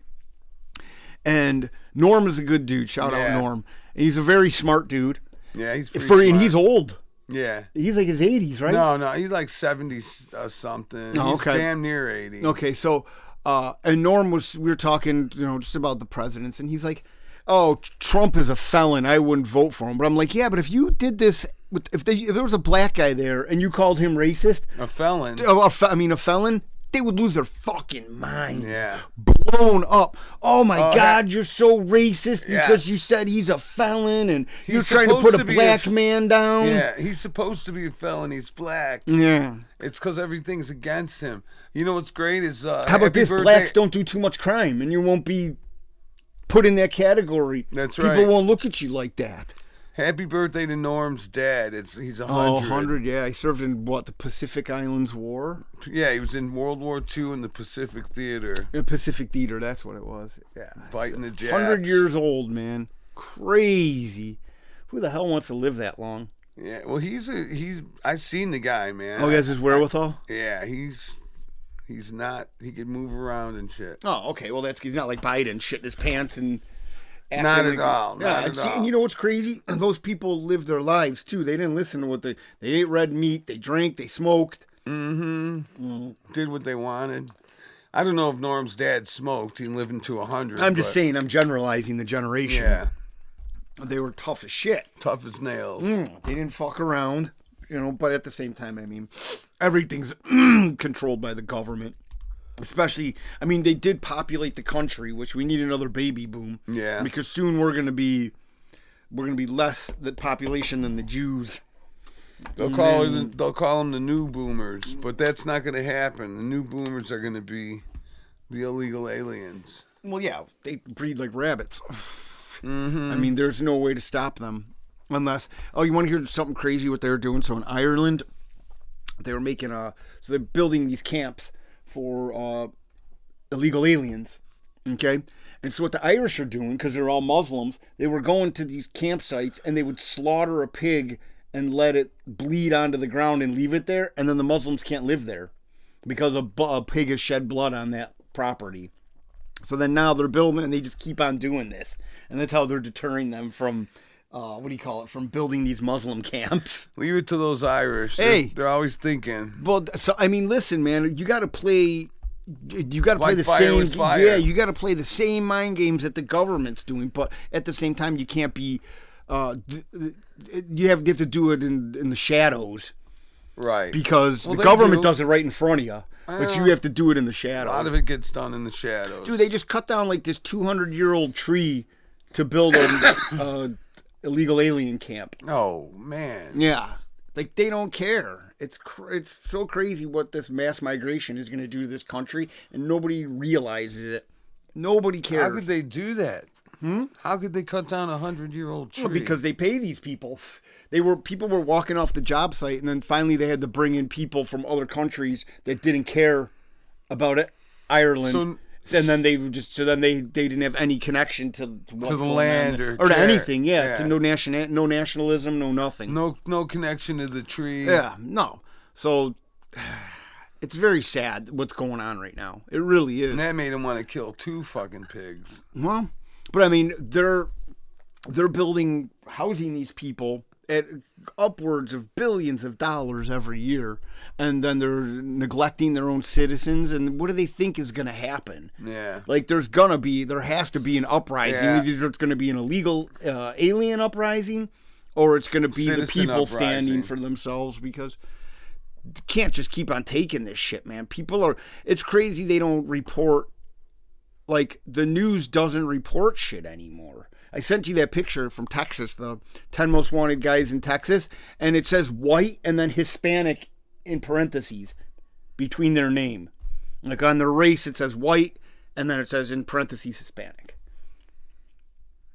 And Norm is a good dude. Shout out Norm. And he's a very smart dude. Yeah, he's pretty smart. And he's old. Yeah. He's like his 80s, right? No, he's like 70 something. Oh, okay. He's damn near 80. Okay, we were talking, just about the presidents, and he's like, "Oh, Trump is a felon. I wouldn't vote for him." But I'm like, "Yeah, but if you did this if there was a black guy there and you called him racist, A felon. a felon, they would lose their fucking minds. Yeah. Blown up. Oh my God, you're so racist because Yes. you said he's a felon and you're He's trying to supposed put to a be black man down. Yeah, he's supposed to be a felon. He's black. Yeah. It's because everything's against him. You know what's great is How about happy this? birthday- Blacks don't do too much crime and you won't be put in that category. That's People right. won't look at you like that. Happy birthday to Norm's dad. He's 100. Oh, 100, yeah. He served in, the Pacific Islands War? Yeah, he was in World War II in the Pacific Theater, Pacific Theater, that's what it was. Yeah. fighting the Japs. 100 years old, man. Crazy. Who the hell wants to live that long? Yeah, well, I've seen the guy, man. Oh, he has his wherewithal? Yeah, he's not. He can move around and shit. Oh, okay. Well, he's not like Biden shitting his pants and acting Not like- at all. Yeah, Not at all. and you know what's crazy? Those people lived their lives too. They didn't listen to what they ate red meat, they drank, they smoked. Did what they wanted. I don't know if Norm's dad smoked. He lived into 100. I'm just saying, I'm generalizing the generation. Yeah, They were tough as shit. tough as nails. They didn't fuck around, but at the same time, I mean, everything's controlled by the government. Especially, I mean, they did populate the country, which we need another baby boom. Yeah. Because soon we're gonna be less the population than the Jews. They'll call them the new boomers, but that's not going to happen. The new boomers are going to be the illegal aliens. Well, yeah, they breed like rabbits. I mean, there's no way to stop them unless. Oh, you want to hear something crazy? What they're doing? So in Ireland, they were making so they're building these camps for illegal aliens. Okay. And so what the Irish are doing, because they're all Muslims, they were going to these campsites and they would slaughter a pig and let it bleed onto the ground and leave it there, and then the Muslims can't live there because a pig has shed blood on that property. So then now they're building and they just keep on doing this. And that's how they're deterring them from, from building these Muslim camps. Leave it to those Irish. Hey. They're always thinking. Well, so, I mean, listen, man, you got to play Like the fire same with fire. Yeah, you got to play the same mind games that the government's doing, but at the same time you can't be you have to do it in the shadows, Right. because Well, the they government do. does it right in front of you, but you have to do it in the A shadows. lot of it gets done in the shadows. Dude, they just cut down like this 200-year-old tree to build a illegal alien camp. Oh, man. Yeah, like they don't care. It's so crazy what this mass migration is going to do to this country, and nobody realizes it. Nobody cares. How could they do that? How could they cut down a 100-year-old tree? Well, because they pay these people. People were walking off the job site, and then finally they had to bring in people from other countries that didn't care about it, Ireland. And then they didn't have any connection to what's the going on land there. or to care. anything. Yeah, Yeah. to no nationalism, no nothing. no connection to the tree. Yeah, no. So it's very sad what's going on right now. It really is. And that made them want to kill 2 fucking pigs. Well, but I mean, they're housing these people at upwards of billions of dollars every year, and then they're neglecting their own citizens. And what do they think is going to happen? Yeah. Like there has to be an uprising. Yeah. Either it's going to be an illegal alien uprising, or it's going to be Citizen the people standing uprising. for themselves, because you can't just keep on taking this shit, man. It's crazy they don't report. Like, the news doesn't report shit anymore. I sent you that picture from Texas, the 10 most wanted guys in Texas, and it says white and then Hispanic in parentheses between their name. Like on their race, it says white, and then it says in parentheses Hispanic.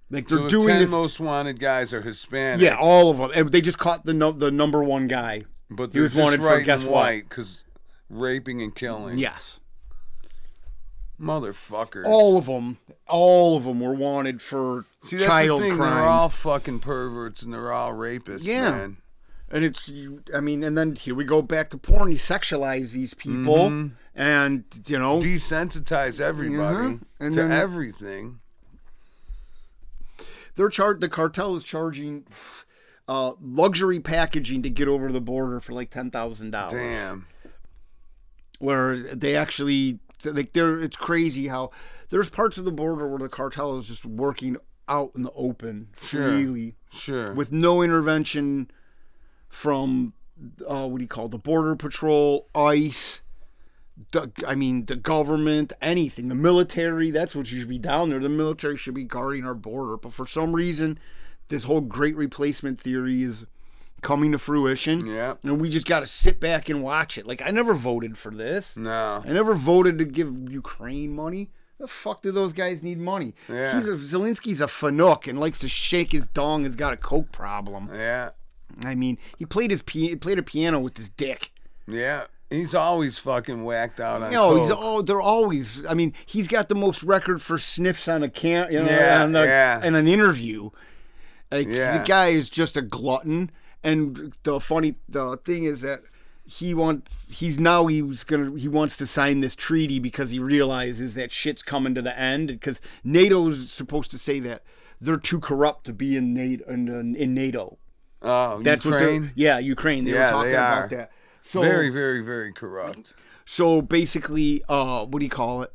Like they're So the doing 10 this. most wanted guys are Hispanic. Yeah, all of them. And they just caught the number one guy. But He they're was just wanted for writing guess what? white because raping and killing. Yes. Motherfuckers. All of them were wanted for See, that's child the thing. crimes. They're all fucking perverts and they're all rapists, Yeah. man. And and then here we go back to porn. You sexualize these people, and Desensitize everybody And to then- everything. the cartel is charging luxury packaging to get over the border for like $10,000. Damn. Where they actually it's crazy how there's parts of the border where the cartel is just working out in the open freely Sure. with no intervention from what do you call it, the Border Patrol, ICE, the government, anything, the military. That's what should be down there. The military should be guarding our border. But for some reason, this whole great replacement theory is coming to fruition. Yeah. And we just got to sit back and watch it. Like, I never voted for this. No. I never voted to give Ukraine money. The fuck do those guys need money? Yeah. Zelensky's a fanook and likes to shake his dong. Has got a coke problem. Yeah. I mean, he played a piano with his dick. Yeah. He's always fucking whacked out on No, coke. they're always. I mean, he's got the most record for sniffs on a in an interview. Like, the guy is just a glutton. And the thing is that he wants to sign this treaty because he realizes that shit's coming to the end, because NATO's supposed to say that they're too corrupt to be in NATO. Oh, That's Ukraine? Ukraine. They were talking about that. So, very, very, very corrupt. So basically, what do you call it?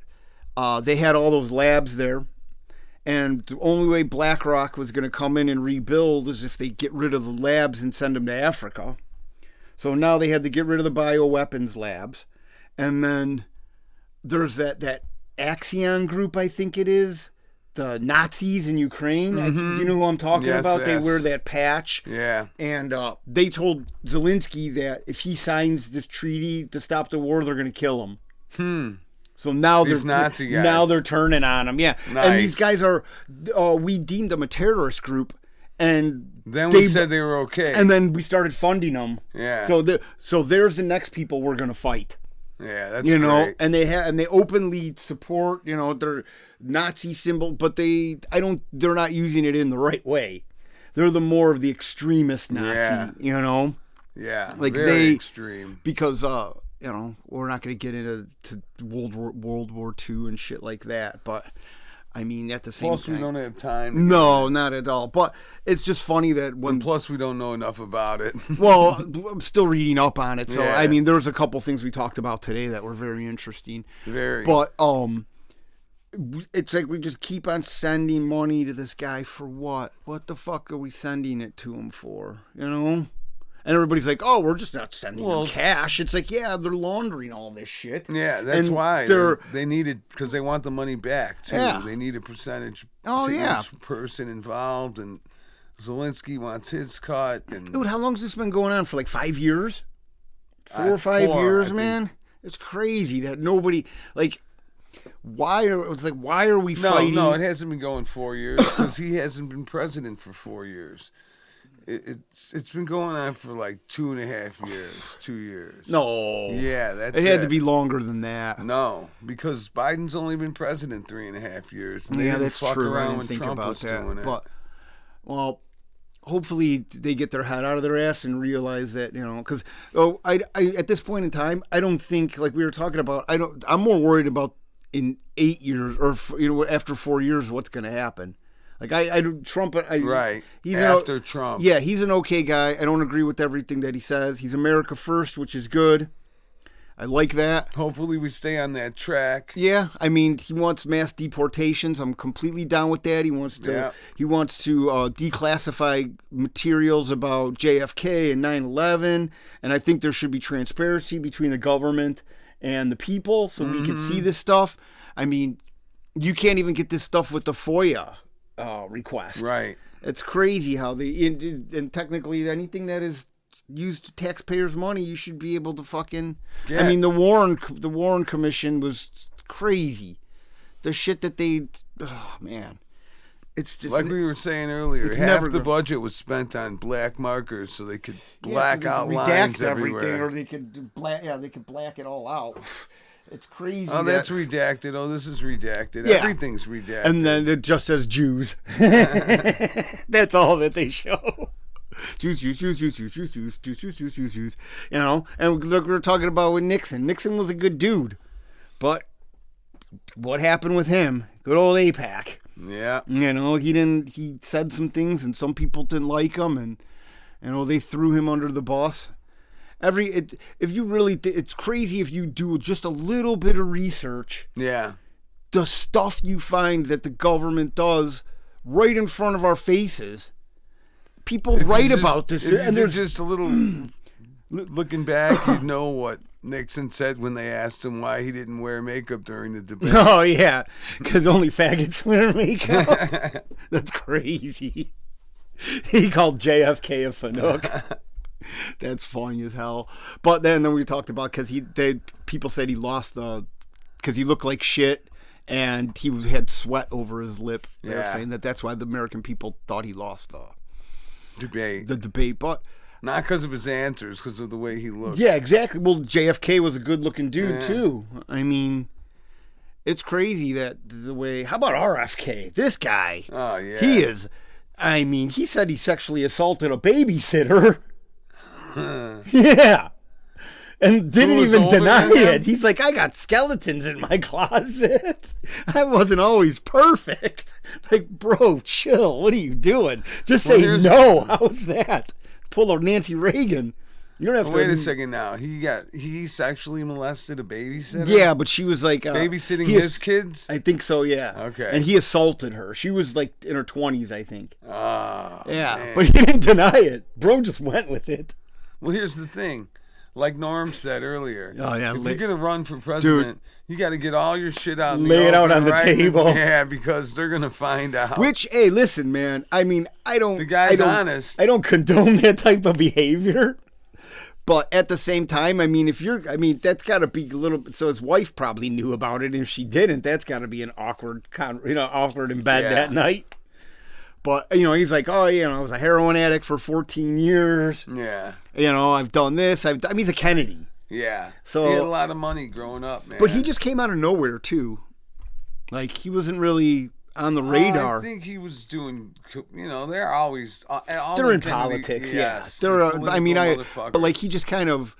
They had all those labs there. And the only way BlackRock was going to come in and rebuild is if they get rid of the labs and send them to Africa. So now they had to get rid of the bioweapons labs. And then there's that Axion group, I think it is, the Nazis in Ukraine. Mm-hmm. Do you know who I'm talking about? Yes. They wear that patch. Yeah. And they told Zelensky that if he signs this treaty to stop the war, they're going to kill him. So now Nazi guys. Now they're turning on him. Yeah. Nice. And these guys are, we deemed them a terrorist group. And then we said they were okay. And then we started funding them. Yeah. So there's the next people we're going to fight. Yeah, that's great. And they openly support, their Nazi symbol, but they're not using it in the right way. They're the more of the extremist Nazi, Yeah. Like very extreme. Because we're not going to get into World War II and shit like that, but I mean, at the same time. Plus, we don't have time. No, not at all. But it's just funny that when. And plus, we don't know enough about it. Well, I'm still reading up on it. So, Yeah. I mean, there's a couple things we talked about today that were very interesting. Very. But, it's like we just keep on sending money to this guy for what? What the fuck are we sending it to him for? And everybody's like, oh, we're just not sending them cash. It's like, yeah, they're laundering all this shit. Yeah, that's why. They need it because they want the money back, too. Yeah. They need a percentage to each person involved, and Zelensky wants his cut. And dude, how long has this been going on? For like 5 years? 4 or 5 years, man? It's crazy that nobody, like, why are we fighting? No, it hasn't been going 4 years because he hasn't been president for 4 years. It's been going on for like 2.5 years, 2 years. No. Yeah, that's it. Had to be longer than that. No, because Biden's only been president 3.5 years. And that's fuck true. around I didn't when think Trump about was that. doing it. But, well, hopefully they get their head out of their ass and realize that, because I at this point in time, I don't think, like we were talking about, I'm more worried about in 8 years or after 4 years what's going to happen. Like Trump, right? He's after Trump, yeah, he's an okay guy. I don't agree with everything that he says. He's America first, which is good. I like that. Hopefully, we stay on that track. Yeah, I mean, he wants mass deportations. I'm completely down with that. He wants to declassify materials about JFK and 9/11, and I think there should be transparency between the government and the people, so we can see this stuff. I mean, you can't even get this stuff with the FOIA request. Right. It's crazy how and technically anything that is used taxpayers' money, you should be able to fucking. Yeah. I mean, the Warren Commission was crazy. The shit that man, it's just like we were saying earlier. Half the budget was spent on black markers so they could black out lines everywhere, or they could black it all out. It's crazy. Oh, that's redacted. Oh, this is redacted. Yeah. Everything's redacted. And then it just says Jews. That's all that they show. Jews. And look, we're talking about with Nixon. Nixon was a good dude. But what happened with him? Good old AIPAC. Yeah. He said some things and some people didn't like him, and they threw him under the bus. It's crazy if you do just a little bit of research. Yeah. The stuff you find that the government does right in front of our faces, people If write you just- about this, if you and did there's just a little looking back, you'd know what Nixon said when they asked him why he didn't wear makeup during the debate. oh yeah, because only faggots wear makeup. That's crazy. He called JFK a fanook. That's funny as hell. But then we talked about because people said he lost because he looked like shit and he had sweat over his lip. They were saying that's why the American people thought he lost Debate. the debate. But Not because of his answers, because of the way he looked. yeah, exactly. Well, JFK was a good looking dude too. I mean, it's crazy that the way. How about RFK? This guy. Oh, yeah. He is. I mean, he said he sexually assaulted a babysitter. Yeah. And didn't was even older deny than him? it. He's like, I got skeletons in my closet. I wasn't always perfect. Like, bro, chill. What are you doing? Just say no. How's that? Pull a Nancy Reagan. You don't have to. Wait a second now. He sexually molested a babysitter? Yeah, but she was like Babysitting his kids? I think so. Yeah. Okay. And he assaulted her. She was like in her 20s, I think. Oh, Yeah, man. but he didn't deny it. Bro just went with it. Well, here's the thing. Like Norm said earlier, Oh, yeah, if you're going to run for president, you got to get all your shit out in the Lay it out open, on the right? table. Yeah, because they're going to find out. Which, hey, listen, man. I mean, The guy's honest. I don't condone that type of behavior. But at the same time, I mean, that's got to be a little. So his wife probably knew about it, and if she didn't, that's got to be an awkward in bed that night. But he's like, oh, I was a heroin addict for 14 years. Yeah. I've done this. He's a Kennedy. Yeah. So he had a lot of money growing up, man. But he just came out of nowhere too. Like he wasn't really on the radar. I think he was doing. They're always. They're in politics, yes, They're. motherfuckers. But like he just kind of,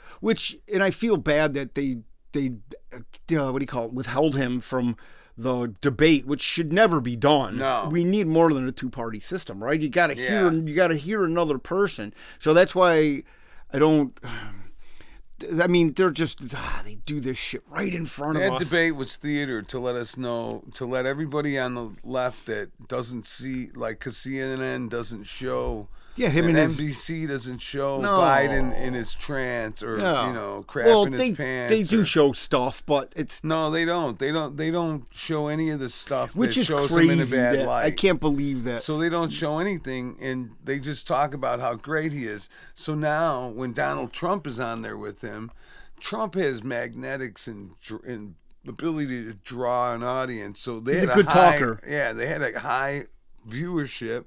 and I feel bad that they what do you call it? Withheld him from the debate, which should never be done. No. We need more than a two-party system, right? You got to Yeah. hear another person. So that's why I don't. I mean, they're just they do this shit right in front of That us. debate was theater to let us know, to let everybody on the left that doesn't see, like, because CNN doesn't show, him and and his. NBC doesn't show No. Biden in his trance or crap Well, in his pants. they do or- show stuff, but it's No, they don't. They don't show any of the stuff which that is shows crazy. him in a bad That light. I can't believe that. So they don't show anything, and they just talk about how great he is. So now, when Donald Trump is on there with him, Trump has magnetics and ability to draw an audience. So they He's had a good high, talker. Yeah, they had a high viewership,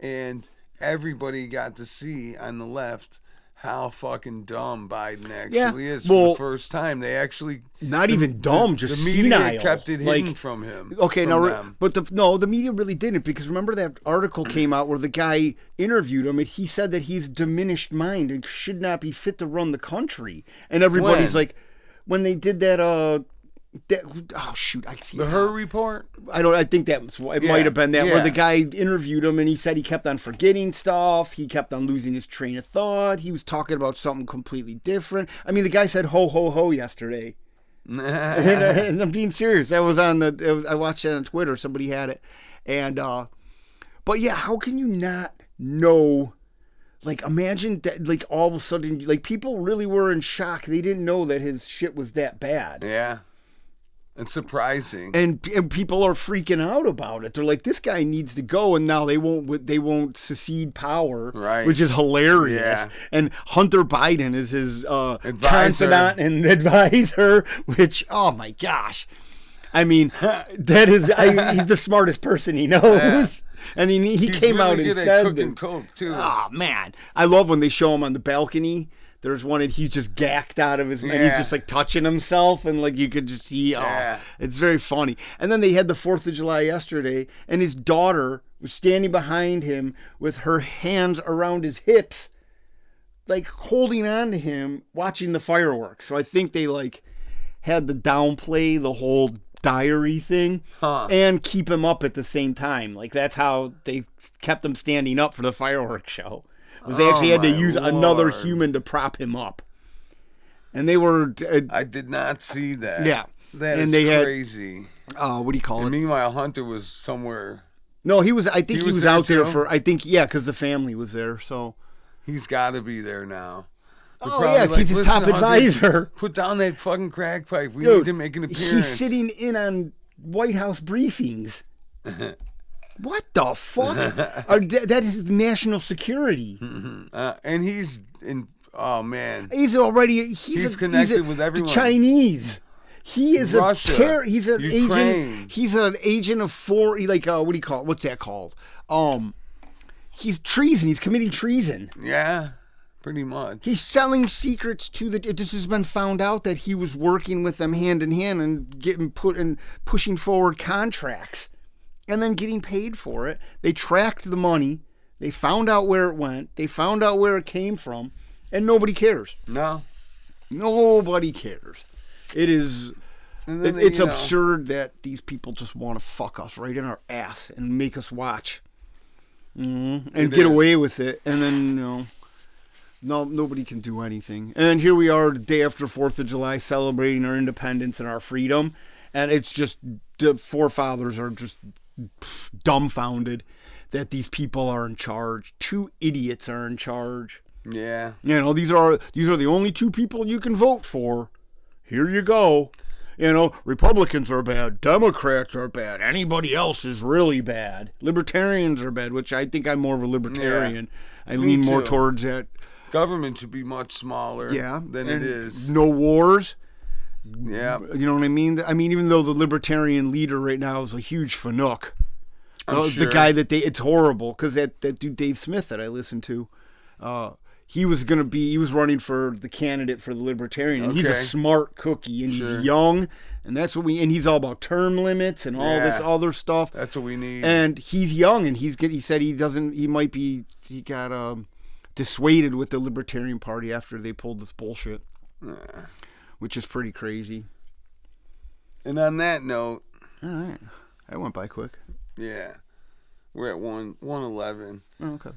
and everybody got to see on the left how fucking dumb Biden actually is for well, the first time. They actually Not even dumb, just the media senile. kept it hidden Like, from him. Okay, from now, them. but the media really didn't, because remember that article came out where the guy interviewed him and he said that he's diminished mind and should not be fit to run the country. And everybody's When? like, when they did that, oh shoot, I see The it Her now. Report. I think that was, it Yeah, might have been that where yeah. the guy interviewed him and he said he kept on forgetting stuff. He kept on losing his train of thought. He was talking about something completely different. I mean, the guy said ho ho ho yesterday. And I'm being serious. That was on I watched it on Twitter. Somebody had it, and but yeah, how can you not know? Like, imagine that. Like, all of a sudden, like, people really were in shock. They didn't know that his shit was that bad. Yeah. It's surprising. And people are freaking out about it. They're like, this guy needs to go, and now they won't secede power, Right. which is hilarious. Yeah. And Hunter Biden is his Advisor. confidant and advisor, which, oh my gosh, I mean, that is he's the smartest person he knows. Yeah. And he He's came really out and good at said cooking that. coke too. Oh man, I love when they show him on the balcony. There's one and he's just gacked out of his, and he's Yeah. just like touching himself, and like you could just see. Oh, Yeah. it's very funny. And then they had the 4th of July yesterday, and his daughter was standing behind him with her hands around his hips, like holding on to him, watching the fireworks. So I think they like had to downplay the whole diary thing and keep him up at the same time. Like that's how they kept him standing up for the fireworks show. Was they actually had to my use another Lord. human to prop him up. And they were I did not see that. Yeah. That And is they had- crazy. what do you call And it? meanwhile, Hunter was somewhere No, he was. I think he was there out there too? for. I think because the family was there. So. He's got to be there now. They're Oh probably yes, he's his "Listen, top Hunter, advisor. Put down that fucking crack pipe. We Dude, need to make an appearance." He's sitting in on White House briefings. What the fuck? That is national security. And he's in. Oh man, He's already. He's connected with everyone. The Chinese. He is Russia, he's an Ukraine. agent. He's an agent of what do you call it? What's that called? He's treason. He's committing treason. Yeah, pretty much. He's selling secrets to the. This has been found out that he was working with them hand in hand and pushing forward contracts, and then getting paid for it. They tracked the money. They found out where it went. They found out where it came from, and nobody cares. No, Nobody cares. It is. It's you know, absurd that these people just want to fuck us right in our ass and make us watch. And get away with it, and then nobody can do anything. And here we are, the day after 4th of July, celebrating our independence and our freedom, and it's just the forefathers are just dumbfounded that these people are in charge. 2 idiots are in charge. Yeah. These are the only 2 people you can vote for. Here you go. Republicans are bad. Democrats are bad. Anybody else is really bad. Libertarians are bad, which I think I'm more of a libertarian. Yeah, I lean more too. towards that. Government should be much smaller than it is. No wars. Yeah. You know what I mean? I mean, even though the libertarian leader right now is a huge fanook. Sure. The guy it's horrible because that dude Dave Smith that I listened to, he was running for the candidate for the Libertarian, and he's a smart cookie, and he's young, and that's what and he's all about term limits and all this other stuff. That's what we need. And he's young, and he said he got dissuaded with the Libertarian Party after they pulled this bullshit, which is pretty crazy. And on that note, all right, that went by quick. Yeah, we're at 1:11. Oh, okay.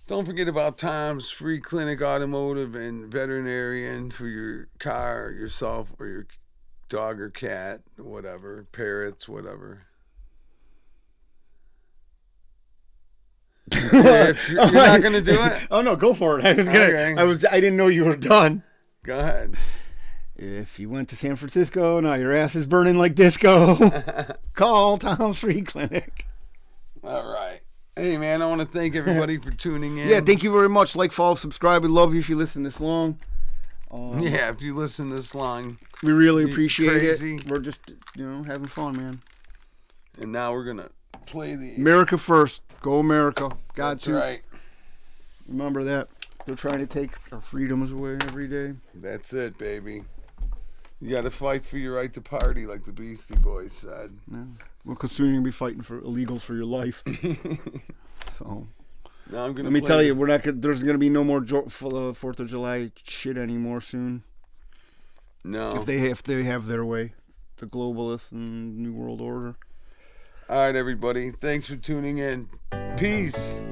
Don't forget about Tom's Free Clinic Automotive and Veterinarian for your car, yourself, or your dog or cat, whatever, parrots, whatever. If you're not gonna do it? Oh no, go for it. I didn't know you were done. Go ahead. If you went to San Francisco, now your ass is burning like disco. Call Tom's Free Clinic. All right. Hey, man, I want to thank everybody for tuning in. Yeah, thank you very much. Like, follow, subscribe. We love you if you listen this long. Yeah, if you listen this long. We really appreciate crazy. it. We're just, having fun, man. And now we're going to play the... America first. Go America. That's right. Remember that. They're trying to take our freedoms away every day. That's it, baby. You got to fight for your right to party, like the Beastie Boys said. Yeah. Well, because soon you're going to be fighting for illegals for your life. So, now I'm gonna let me tell you, there's going to be no more 4th of July shit anymore soon. No. If they have their way. The globalists and New World Order. All right, everybody. Thanks for tuning in. Peace.